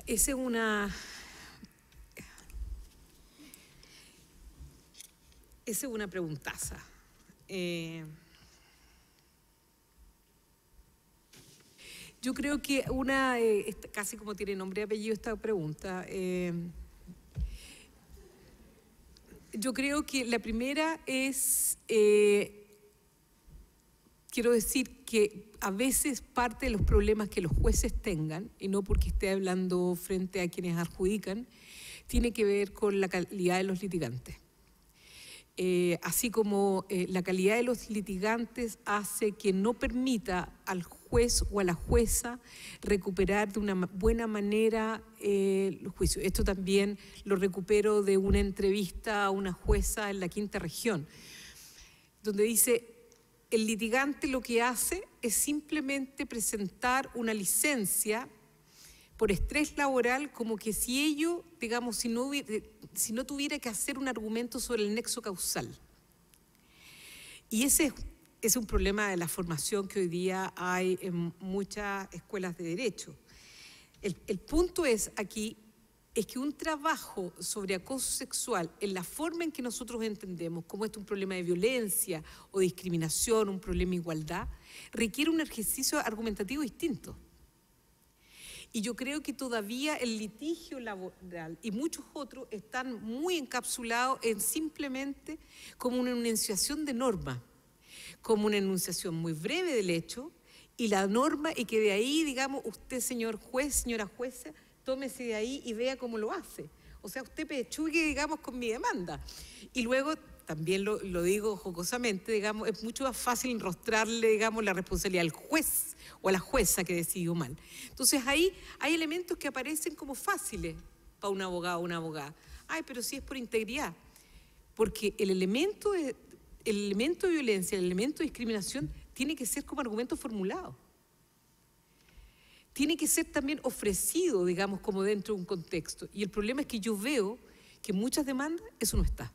Esa es una preguntaza. Yo creo que casi como tiene nombre y apellido esta pregunta, yo creo que la primera es, quiero decir que a veces parte de los problemas que los jueces tengan, y no porque esté hablando frente a quienes adjudican, tiene que ver con la calidad de los litigantes. Así como la calidad de los litigantes hace que no permita al juez o a la jueza recuperar de una buena manera los juicios. Esto también lo recupero de una entrevista a una jueza en la Quinta Región, donde dice, el litigante lo que hace es simplemente presentar una licencia por estrés laboral, como que si ello, digamos, si no tuviera que hacer un argumento sobre el nexo causal. Y ese es un problema de la formación que hoy día hay en muchas escuelas de derecho. El punto es que un trabajo sobre acoso sexual, en la forma en que nosotros entendemos como esto un problema de violencia o discriminación, un problema de igualdad, requiere un ejercicio argumentativo distinto. Y yo creo que todavía el litigio laboral y muchos otros están muy encapsulados en simplemente como una enunciación de norma, como una enunciación muy breve del hecho y la norma, y que de ahí, digamos, usted, señor juez, señora jueza, tómese de ahí y vea cómo lo hace. O sea, usted pechugue, digamos, con mi demanda. Y luego, también lo digo jocosamente, digamos, es mucho más fácil enrostrarle, digamos, la responsabilidad al juez o a la jueza que decidió mal. Entonces ahí hay elementos que aparecen como fáciles para un abogado o una abogada. Ay, pero sí es por integridad. Porque el elemento de violencia, el elemento de discriminación tiene que ser como argumento formulado. Tiene que ser también ofrecido, digamos, como dentro de un contexto. Y el problema es que yo veo que en muchas demandas eso no está.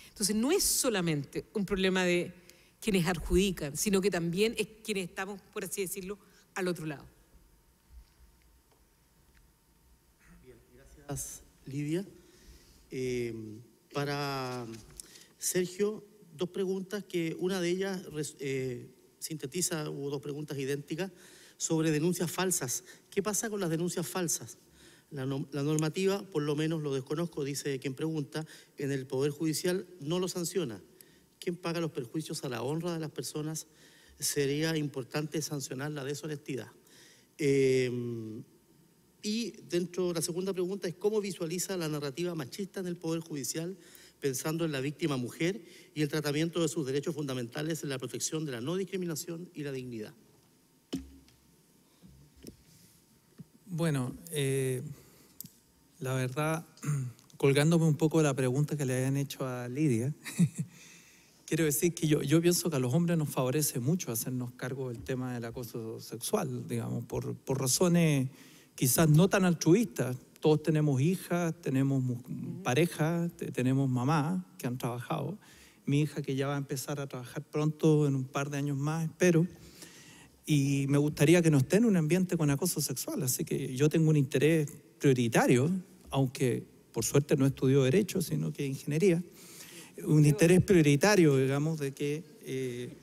Entonces no es solamente un problema de quienes adjudican, sino que también es quienes estamos, por así decirlo, al otro lado.
Bien, gracias, Lidia. Para Sergio, dos preguntas que una de ellas sintetiza, hubo dos preguntas idénticas sobre denuncias falsas. ¿Qué pasa con las denuncias falsas? La normativa, por lo menos lo desconozco, dice quien pregunta, en el Poder Judicial no lo sanciona. ¿Quién paga los perjuicios a la honra de las personas? Sería importante sancionar la deshonestidad. Y dentro de la segunda pregunta es cómo visualiza la narrativa machista en el Poder Judicial, pensando en la víctima mujer y el tratamiento de sus derechos fundamentales en la protección de la no discriminación y la dignidad.
Bueno, la verdad, colgándome un poco de la pregunta que le habían hecho a Lidia, quiero decir que yo pienso que a los hombres nos favorece mucho hacernos cargo del tema del acoso sexual, digamos, por razones quizás no tan altruistas. Todos tenemos hijas, tenemos parejas, tenemos mamás que han trabajado. Mi hija que ya va a empezar a trabajar pronto, en un par de años más, espero. Y me gustaría que no esté en un ambiente con acoso sexual. Así que yo tengo un interés prioritario, aunque por suerte no estudió Derecho, sino que Ingeniería. Un interés prioritario, digamos, de que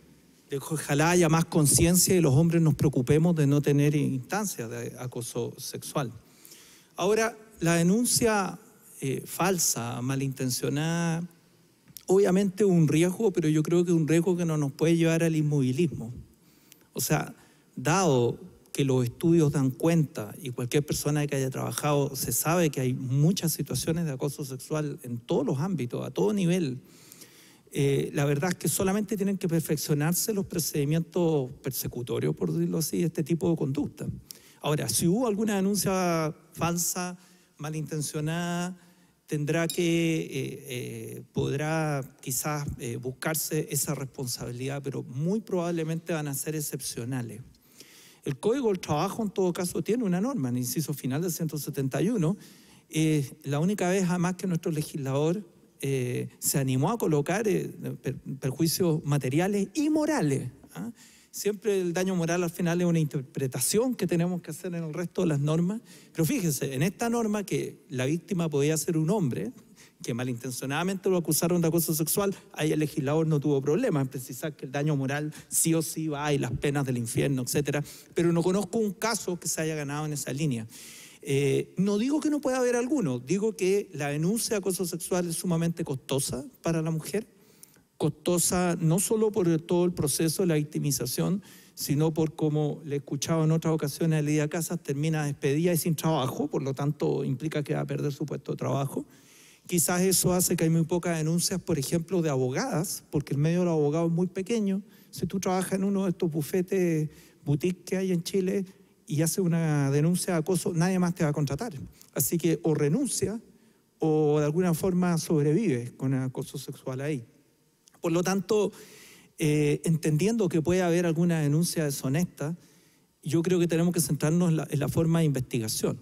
ojalá haya más conciencia y los hombres nos preocupemos de no tener instancias de acoso sexual. Ahora, la denuncia falsa, malintencionada, obviamente es un riesgo, pero yo creo que es un riesgo que no nos puede llevar al inmovilismo. O sea, dado que los estudios dan cuenta y cualquier persona que haya trabajado se sabe que hay muchas situaciones de acoso sexual en todos los ámbitos, a todo nivel, la verdad es que solamente tienen que perfeccionarse los procedimientos persecutorios, por decirlo así, de este tipo de conducta. Ahora, si hubo alguna denuncia falsa, malintencionada podrá quizás buscarse esa responsabilidad, pero muy probablemente van a ser excepcionales. El Código del Trabajo, en todo caso, tiene una norma, en el inciso final del 171, la única vez jamás que nuestro legislador se animó a colocar perjuicios materiales y morales. Siempre el daño moral al final es una interpretación que tenemos que hacer en el resto de las normas, pero fíjense, en esta norma que la víctima podía ser un hombre, que malintencionadamente lo acusaron de acoso sexual, ahí el legislador no tuvo problema en precisar que el daño moral sí o sí va y las penas del infierno, etcétera, pero no conozco un caso que se haya ganado en esa línea. No digo que no pueda haber alguno, digo que la denuncia de acoso sexual es sumamente costosa para la mujer, costosa no solo por todo el proceso de la victimización, sino por, como le he escuchado en otras ocasiones a Lidia Casas, termina despedida y sin trabajo, por lo tanto implica que va a perder su puesto de trabajo. Quizás eso hace que hay muy pocas denuncias, por ejemplo, de abogadas, porque el medio de los abogados es muy pequeño. Si tú trabajas en uno de estos bufetes boutique que hay en Chile y haces una denuncia de acoso, nadie más te va a contratar. Así que o renuncia o de alguna forma sobrevive con el acoso sexual ahí. Por lo tanto, entendiendo que puede haber alguna denuncia deshonesta, yo creo que tenemos que centrarnos en la forma de investigación.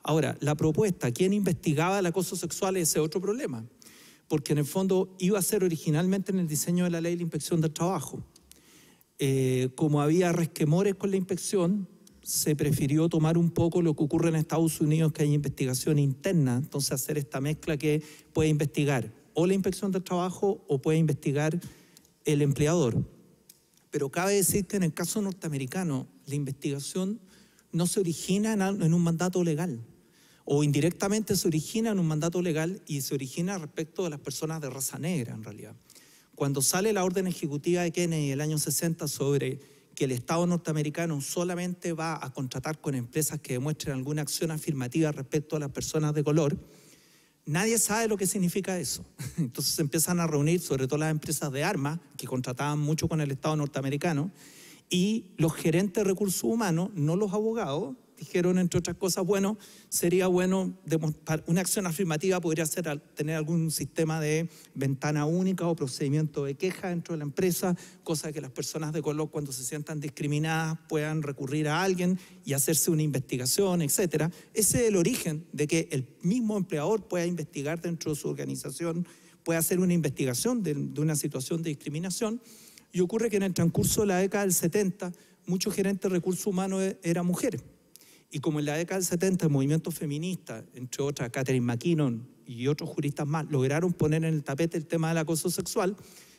Ahora, la propuesta, ¿quién investigaba el acoso sexual? Ese es otro problema, porque en el fondo iba a ser originalmente en el diseño de la ley de la inspección del trabajo. Como había resquemores con la inspección, se prefirió tomar un poco lo que ocurre en Estados Unidos, que hay investigación interna, entonces hacer esta mezcla que puede investigar o la inspección del trabajo o puede investigar el empleador. Pero cabe decir que en el caso norteamericano, la investigación no se origina en un mandato legal, o indirectamente se origina en un mandato legal y se origina respecto de las personas de raza negra, en realidad. Cuando sale la orden ejecutiva de Kennedy en el año 60 sobre que el Estado norteamericano solamente va a contratar con empresas que demuestren alguna acción afirmativa respecto a las personas de color, nadie sabe lo que significa eso. Entonces se empiezan a reunir, sobre todo las empresas de armas, que contrataban mucho con el Estado norteamericano, y los gerentes de recursos humanos, no los abogados, dijeron, entre otras cosas, bueno, sería bueno, una acción afirmativa podría ser tener algún sistema de ventana única o procedimiento de queja dentro de la empresa, cosa que las personas de color, cuando se sientan discriminadas, puedan recurrir a alguien y hacerse una investigación, etcétera. Ese es el origen de que el mismo empleador pueda investigar dentro de su organización, pueda hacer una investigación de una situación de discriminación. Y ocurre que en el transcurso de la década del 70, muchos gerentes de recursos humanos eran mujeres. Y como en la década del 70 el movimiento feminista, entre otras Catherine McKinnon y otros juristas más, lograron poner en el tapete el tema del acoso sexual,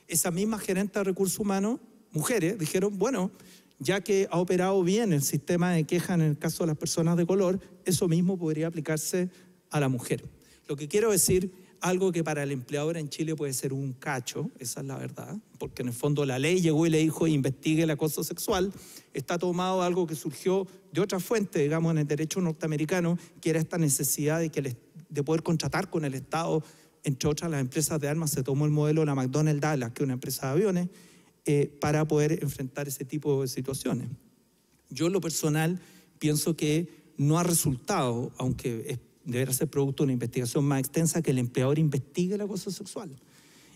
esas mismas gerentes de recursos humanos, mujeres, dijeron, bueno, ya que ha operado bien el sistema de queja en el caso de las personas de color, eso mismo podría aplicarse a la mujer. Lo que quiero decir, algo que para el empleador en Chile puede ser un cacho, esa es la verdad, porque en el fondo la ley llegó y le dijo investigue el acoso sexual, está tomado algo que surgió de otra fuente, digamos, en el derecho norteamericano, que era esta necesidad de poder contratar con el Estado, entre otras las empresas de armas. Se tomó el modelo de la McDonnell Douglas, que es una empresa de aviones, para poder enfrentar ese tipo de situaciones. Yo en lo personal pienso que no ha resultado, aunque deberá ser producto de una investigación más extensa, que el empleador investigue el acoso sexual.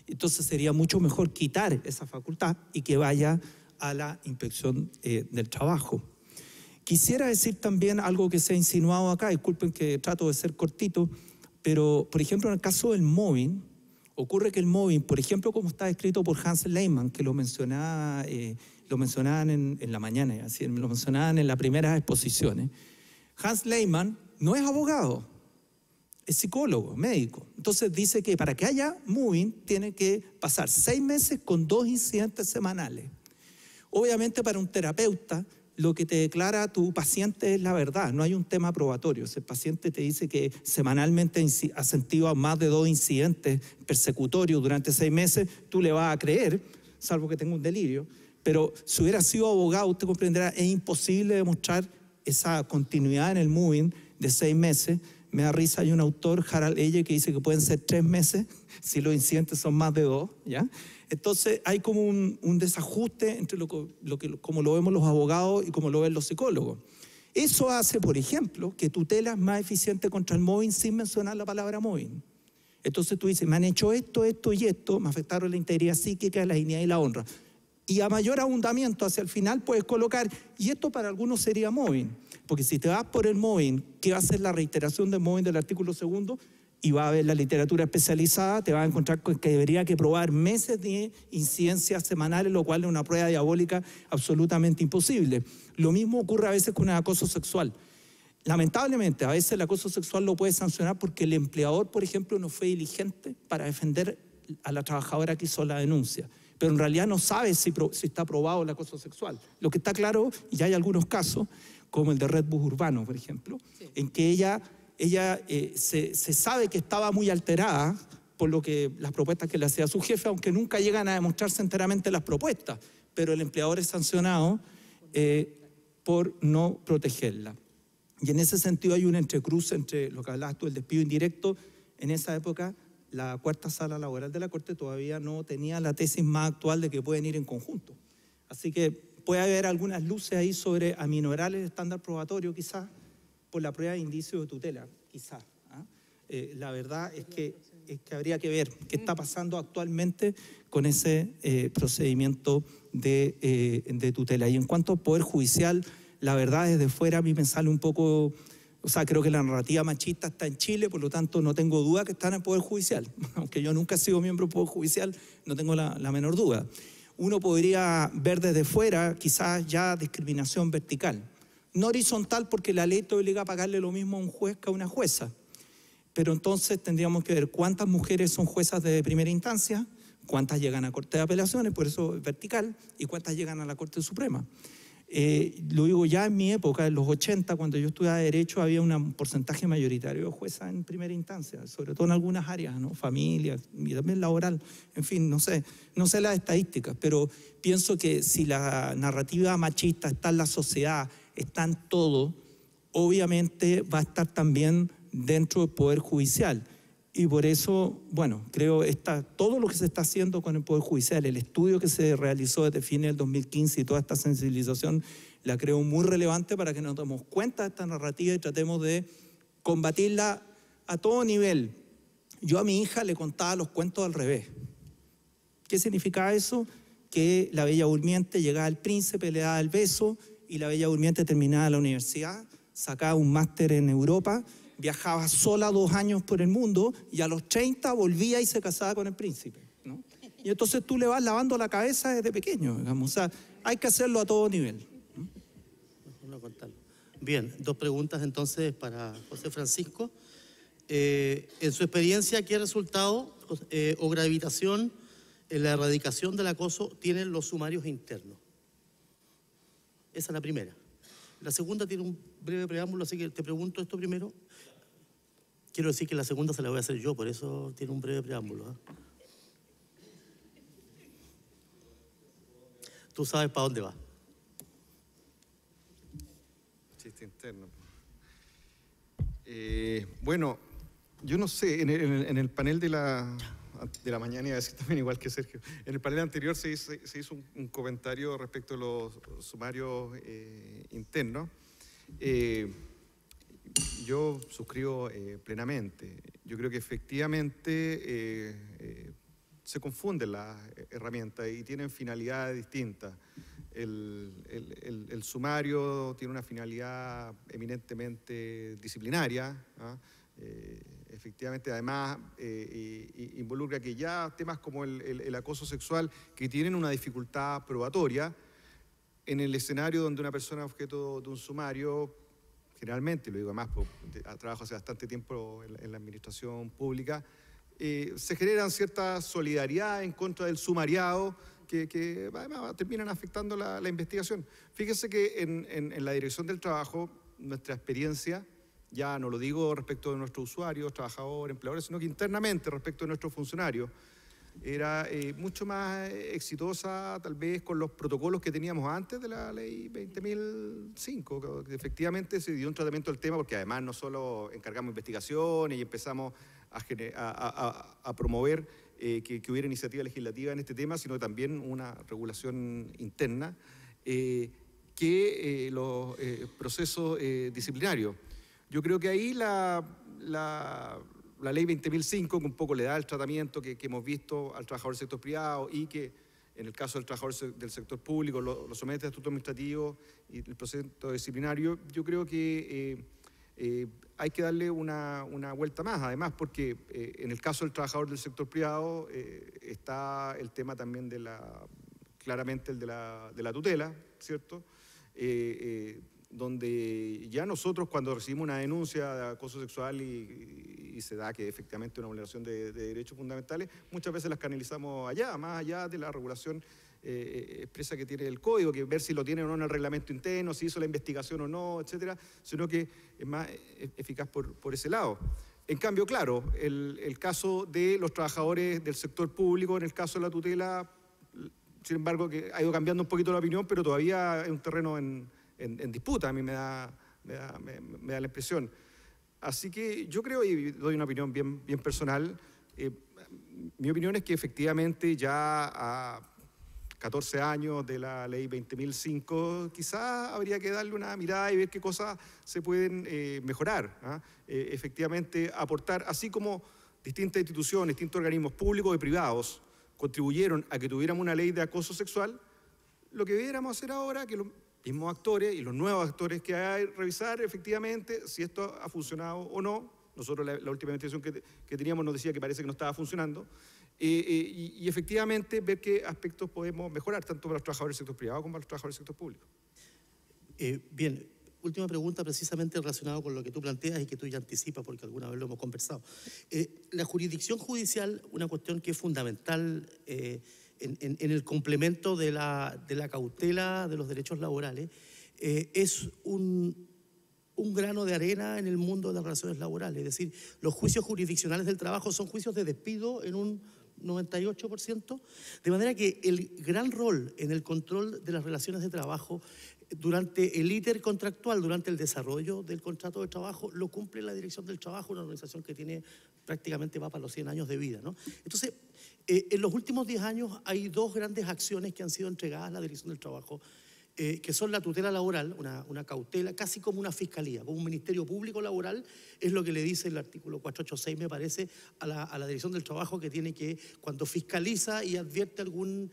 Entonces sería mucho mejor quitar esa facultad y que vaya a la inspección del trabajo. Quisiera decir también algo que se ha insinuado acá, disculpen que trato de ser cortito, pero por ejemplo en el caso del mobbing, ocurre que el mobbing, por ejemplo como está escrito por Hans Lehmann, que lo mencionaban en la mañana, así, lo mencionaban en las primeras exposiciones. Hans Lehmann no es abogado, es psicólogo, médico. Entonces dice que para que haya mobbing tiene que pasar 6 meses con 2 incidentes semanales. Obviamente para un terapeuta lo que te declara tu paciente es la verdad, no hay un tema probatorio. Si el paciente te dice que semanalmente ha sentido más de 2 incidentes persecutorios durante 6 meses, tú le vas a creer, salvo que tenga un delirio. Pero si hubiera sido abogado, usted comprenderá, es imposible demostrar esa continuidad en el mobbing de 6 meses. Me da risa, hay un autor, Harald Eje, que dice que pueden ser 3 meses si los incidentes son más de 2, ¿ya? Entonces hay como un desajuste entre como lo vemos los abogados y como lo ven los psicólogos. Eso hace, por ejemplo, que tutela es más eficiente contra el mobbing sin mencionar la palabra mobbing. Entonces tú dices, me han hecho esto, esto y esto, me afectaron la integridad psíquica, la dignidad y la honra. Y a mayor abundamiento hacia el final puedes colocar, y esto para algunos sería mobbing, porque si te vas por el mobbing, ¿qué va a ser la reiteración del mobbing del artículo 2? Y va a ver la literatura especializada, te vas a encontrar con que debería que probar meses de incidencias semanales, lo cual es una prueba diabólica absolutamente imposible. Lo mismo ocurre a veces con el acoso sexual. Lamentablemente, a veces el acoso sexual lo puede sancionar porque el empleador, por ejemplo, no fue diligente para defender a la trabajadora que hizo la denuncia. Pero en realidad no sabe si está probado el acoso sexual. Lo que está claro, y hay algunos casos, como el de Red Bus Urbano, por ejemplo, sí, en que ella se sabe que estaba muy alterada por las propuestas que le hacía su jefe, aunque nunca llegan a demostrarse enteramente las propuestas, pero el empleador es sancionado por no protegerla. Y en ese sentido hay un entrecruce entre lo que hablabas tú, el despido indirecto. En esa época, la cuarta sala laboral de la Corte todavía no tenía la tesis más actual de que pueden ir en conjunto. Así que puede haber algunas luces ahí sobre aminorar el estándar probatorio, quizás, por la prueba de indicio de tutela, quizás. La verdad es que habría que ver qué está pasando actualmente con ese procedimiento de tutela. Y en cuanto al Poder Judicial, la verdad desde fuera a mí me sale un poco, o sea, creo que la narrativa machista está en Chile, por lo tanto no tengo duda que está en el Poder Judicial. Aunque yo nunca he sido miembro del Poder Judicial, no tengo la menor duda. Uno podría ver desde fuera quizás ya discriminación vertical. No horizontal porque la ley te obliga a pagarle lo mismo a un juez que a una jueza. Pero entonces tendríamos que ver cuántas mujeres son juezas de primera instancia, cuántas llegan a Corte de Apelaciones, por eso es vertical, y cuántas llegan a la Corte Suprema. Lo digo ya en mi época, en los 80, cuando yo estudiaba Derecho, había un porcentaje mayoritario de juezas en primera instancia, sobre todo en algunas áreas, ¿no? Familia y también laboral, en fin, no sé las estadísticas, pero pienso que si la narrativa machista está en la sociedad, está en todo, obviamente va a estar también dentro del Poder Judicial. Y por eso, bueno, creo todo lo que se está haciendo con el Poder Judicial, el estudio que se realizó desde fines del 2015 y toda esta sensibilización, la creo muy relevante para que nos demos cuenta de esta narrativa y tratemos de combatirla a todo nivel. Yo a mi hija le contaba los cuentos al revés. ¿Qué significaba eso? Que la Bella Durmiente llegaba al príncipe, le daba el beso y la Bella Durmiente terminaba la universidad, sacaba un máster en Europa, viajaba sola 2 años por el mundo y a los 30 volvía y se casaba con el príncipe, ¿no? Y entonces tú le vas lavando la cabeza desde pequeño, digamos. O sea, hay que hacerlo a todo nivel.
Bien, 2 preguntas entonces para José Francisco. En su experiencia, ¿qué resultado o gravitación en la erradicación del acoso tienen los sumarios internos? Esa es la primera. La segunda tiene un breve preámbulo, así que te pregunto esto primero. Quiero decir que la segunda se la voy a hacer yo, por eso tiene un breve preámbulo. Tú sabes para dónde va.
Chiste interno. Bueno, yo no sé, en el panel de la mañana, iba a decir también igual que Sergio, en el panel anterior se hizo un comentario respecto a los sumarios internos. Yo suscribo plenamente. Yo creo que efectivamente se confunden las herramientas y tienen finalidades distintas. El sumario tiene una finalidad eminentemente disciplinaria, ¿ah? Efectivamente, además, involucra que ya temas como el acoso sexual, que tienen una dificultad probatoria, en el escenario donde una persona es objeto de un sumario, generalmente, lo digo además, porque trabajo hace bastante tiempo en la administración pública, se generan cierta solidaridad en contra del sumariado que además terminan afectando la investigación. Fíjese que en la Dirección del Trabajo, nuestra experiencia, ya no lo digo respecto de nuestros usuarios, trabajadores, empleadores, sino que internamente respecto de nuestros funcionarios, era mucho más exitosa tal vez con los protocolos que teníamos antes de la ley 20.005, que efectivamente se dio un tratamiento del tema, porque además no solo encargamos investigaciones y empezamos a promover que hubiera iniciativa legislativa en este tema, sino también una regulación interna. que los procesos disciplinarios. Yo creo que ahí la ley 20.005, que un poco le da el tratamiento que hemos visto al trabajador del sector privado y que en el caso del trabajador del sector público lo somete a estatuto administrativo y el proceso disciplinario, yo creo que hay que darle una vuelta más, además porque en el caso del trabajador del sector privado está el tema también claramente el de la tutela, ¿cierto? Donde ya nosotros cuando recibimos una denuncia de acoso sexual y se da que efectivamente una vulneración de derechos fundamentales, muchas veces las canalizamos allá, más allá de la regulación expresa que tiene el código, que ver si lo tiene o no en el reglamento interno, si hizo la investigación o no, etcétera, sino que es más eficaz por ese lado. En cambio, claro, el caso de los trabajadores del sector público, en el caso de la tutela, sin embargo, que ha ido cambiando un poquito la opinión, pero todavía es un terreno en disputa, a mí me da la impresión. Así que yo creo, y doy una opinión bien personal, mi opinión es que efectivamente ya a 14 años de la ley 20.005, quizás habría que darle una mirada y ver qué cosas se pueden mejorar, ¿ah? Efectivamente aportar, así como distintas instituciones, distintos organismos públicos y privados contribuyeron a que tuviéramos una ley de acoso sexual, lo que debiéramos hacer ahora, que los mismos actores y los nuevos actores que hay, revisar efectivamente si esto ha funcionado o no. Nosotros la última investigación que teníamos nos decía que parece que no estaba funcionando. Y efectivamente ver qué aspectos podemos mejorar, tanto para los trabajadores del sector privado como para los trabajadores del sector público.
Bien, última pregunta precisamente relacionada con lo que tú planteas y que tú ya anticipas porque alguna vez lo hemos conversado. La jurisdicción judicial, una cuestión que es fundamental en el complemento de la cautela de los derechos laborales, es un grano de arena en el mundo de las relaciones laborales. Es decir, los juicios jurisdiccionales del trabajo son juicios de despido en un 98%, de manera que el gran rol en el control de las relaciones de trabajo durante el íter contractual, durante el desarrollo del contrato de trabajo, lo cumple la Dirección del Trabajo, una organización que tiene prácticamente va para los 100 años de vida, ¿no? Entonces, en los últimos 10 años hay dos grandes acciones que han sido entregadas a la Dirección del Trabajo, que son la tutela laboral, una cautela, casi como una fiscalía, como un ministerio público laboral, es lo que le dice el artículo 486, me parece, a la Dirección del Trabajo, que tiene que, cuando fiscaliza y advierte algún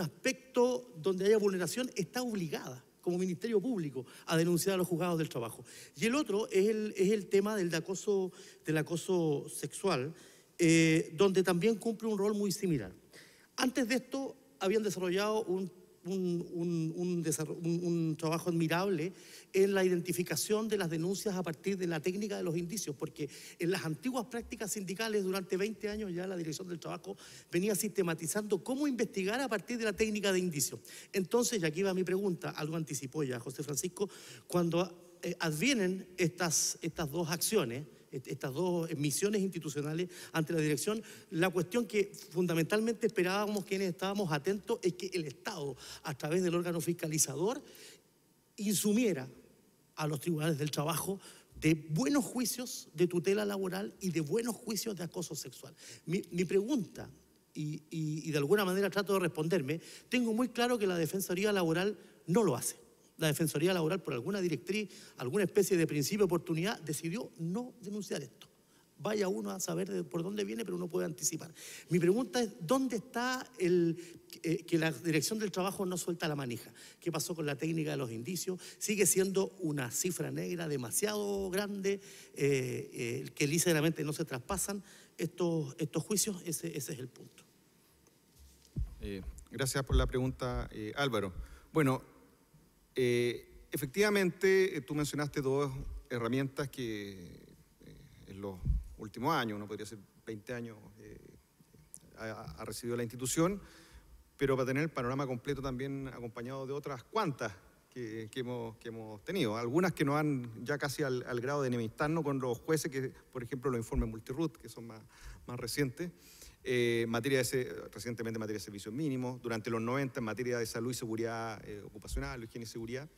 aspecto donde haya vulneración, está obligada, como ministerio público, a denunciar a los juzgados del trabajo. Y el otro es el tema del acoso sexual, donde también cumple un rol muy similar. Antes de esto, habían desarrollado un trabajo admirable en la identificación de las denuncias a partir de la técnica de los indicios, porque en las antiguas prácticas sindicales durante 20 años ya la Dirección del Trabajo venía sistematizando cómo investigar a partir de la técnica de indicios. Entonces, y aquí va mi pregunta, algo anticipó ya José Francisco, cuando advienen estas dos acciones, estas dos misiones institucionales ante la dirección, la cuestión que fundamentalmente esperábamos quienes estábamos atentos es que el Estado, a través del órgano fiscalizador, insumiera a los tribunales del trabajo de buenos juicios de tutela laboral y de buenos juicios de acoso sexual. Mi pregunta, y de alguna manera trato de responderme, tengo muy claro que la Defensoría Laboral no lo hace. La Defensoría Laboral, por alguna directriz, alguna especie de principio de oportunidad, decidió no denunciar esto. Vaya uno a saber por dónde viene, pero uno puede anticipar. Mi pregunta es, ¿dónde está que la Dirección del Trabajo no suelta la manija? ¿Qué pasó con la técnica de los indicios? Sigue siendo una cifra negra demasiado grande, que lícitamente no se traspasan estos juicios. Ese es el punto.
Gracias por la pregunta, Álvaro. Bueno, efectivamente, tú mencionaste dos herramientas que en los últimos años, uno podría ser 20 años, ha recibido la institución, pero para tener el panorama completo también acompañado de otras cuantas que hemos tenido. Algunas que nos han ya casi al grado de enemistarnos con los jueces, que por ejemplo los informes Multirut, que son más recientes. Recientemente en materia de servicios mínimos, durante los 90 en materia de salud y seguridad ocupacional, higiene y seguridad,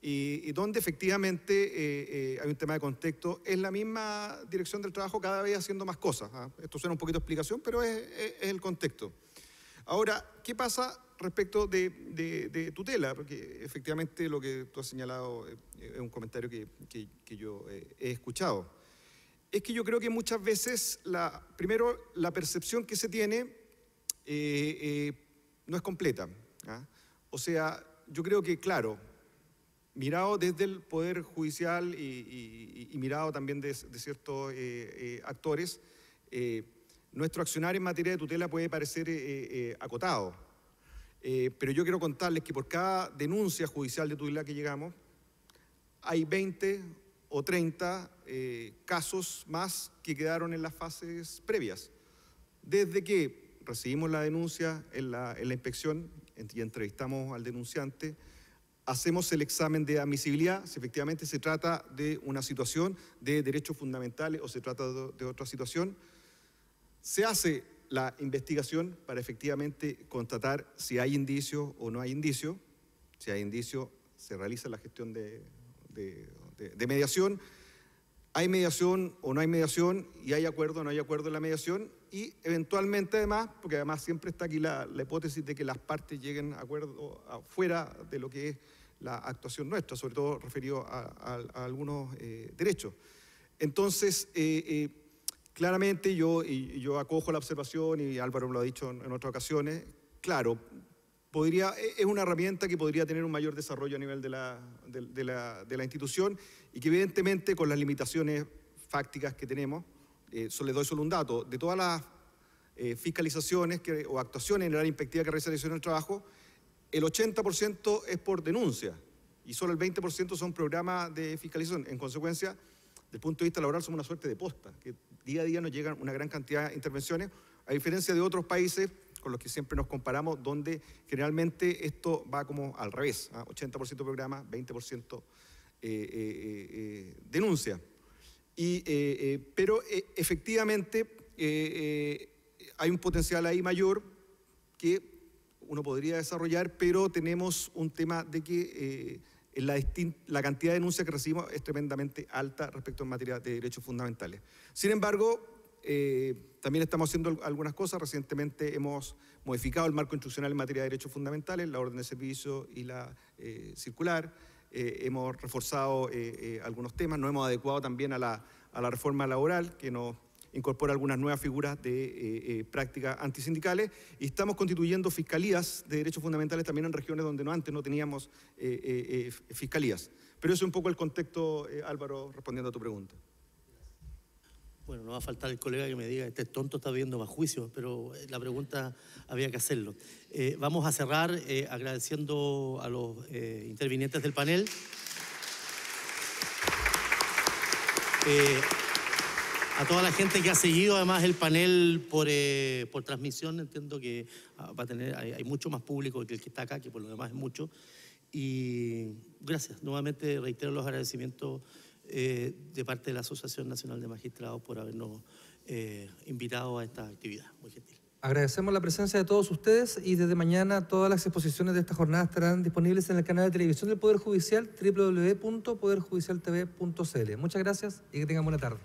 y donde efectivamente hay un tema de contexto, es la misma Dirección del Trabajo cada vez haciendo más cosas, ¿ah? Esto suena un poquito de explicación, pero es el contexto. Ahora, ¿qué pasa respecto de tutela, porque efectivamente lo que tú has señalado es un comentario que yo he escuchado. Es que yo creo que muchas veces, primero, la percepción que se tiene no es completa. O sea, yo creo que, claro, mirado desde el Poder Judicial y mirado también de ciertos actores, nuestro accionar en materia de tutela puede parecer acotado. Pero yo quiero contarles que por cada denuncia judicial de tutela que llegamos, hay 20 o 30 casos más que quedaron en las fases previas. Desde que recibimos la denuncia en la inspección y entrevistamos al denunciante, hacemos el examen de admisibilidad, si efectivamente se trata de una situación de derechos fundamentales o se trata de otra situación. Se hace la investigación para efectivamente constatar si hay indicio o no hay indicio. Si hay indicio, se realiza la gestión de mediación. Hay mediación o no hay mediación, y hay acuerdo o no hay acuerdo en la mediación, y eventualmente además, porque además siempre está aquí la hipótesis de que las partes lleguen a acuerdo fuera de lo que es la actuación nuestra, sobre todo referido a algunos derechos. Entonces, claramente yo acojo la observación, y Álvaro lo ha dicho en otras ocasiones, claro, es una herramienta que podría tener un mayor desarrollo a nivel de la institución, y que evidentemente con las limitaciones fácticas que tenemos, les doy solo un dato, de todas las fiscalizaciones o actuaciones en el área inspectiva que realiza la Dirección del Trabajo, el 80% es por denuncia y solo el 20% son programas de fiscalización. En consecuencia, desde el punto de vista laboral somos una suerte de posta, que día a día nos llegan una gran cantidad de intervenciones, a diferencia de otros países con los que siempre nos comparamos, donde generalmente esto va como al revés, 80% programa, 20% denuncia. Pero efectivamente hay un potencial ahí mayor que uno podría desarrollar, pero tenemos un tema de que la cantidad de denuncias que recibimos es tremendamente alta respecto en materia de derechos fundamentales. Sin embargo, también estamos haciendo algunas cosas. Recientemente hemos modificado el marco instruccional en materia de derechos fundamentales, la orden de servicio y la circular. Hemos reforzado algunos temas, nos hemos adecuado también a la reforma laboral, que nos incorpora algunas nuevas figuras de prácticas antisindicales, y estamos constituyendo fiscalías de derechos fundamentales también en regiones donde antes no teníamos fiscalías. Pero eso es un poco el contexto, Álvaro, respondiendo a tu pregunta.
Bueno, no va a faltar el colega que me diga, este tonto está viendo más juicios, pero la pregunta había que hacerlo. Vamos a cerrar agradeciendo a los intervinientes del panel. A toda la gente que ha seguido además el panel por transmisión. Entiendo que hay mucho más público que el que está acá, que por lo demás es mucho. Y gracias. Nuevamente reitero los agradecimientos de parte de la Asociación Nacional de Magistrados por habernos invitado a esta actividad. Muy gentil.
Agradecemos la presencia de todos ustedes, y desde mañana todas las exposiciones de esta jornada estarán disponibles en el canal de televisión del Poder Judicial, www.poderjudicialtv.cl. Muchas gracias y que tengan buena tarde.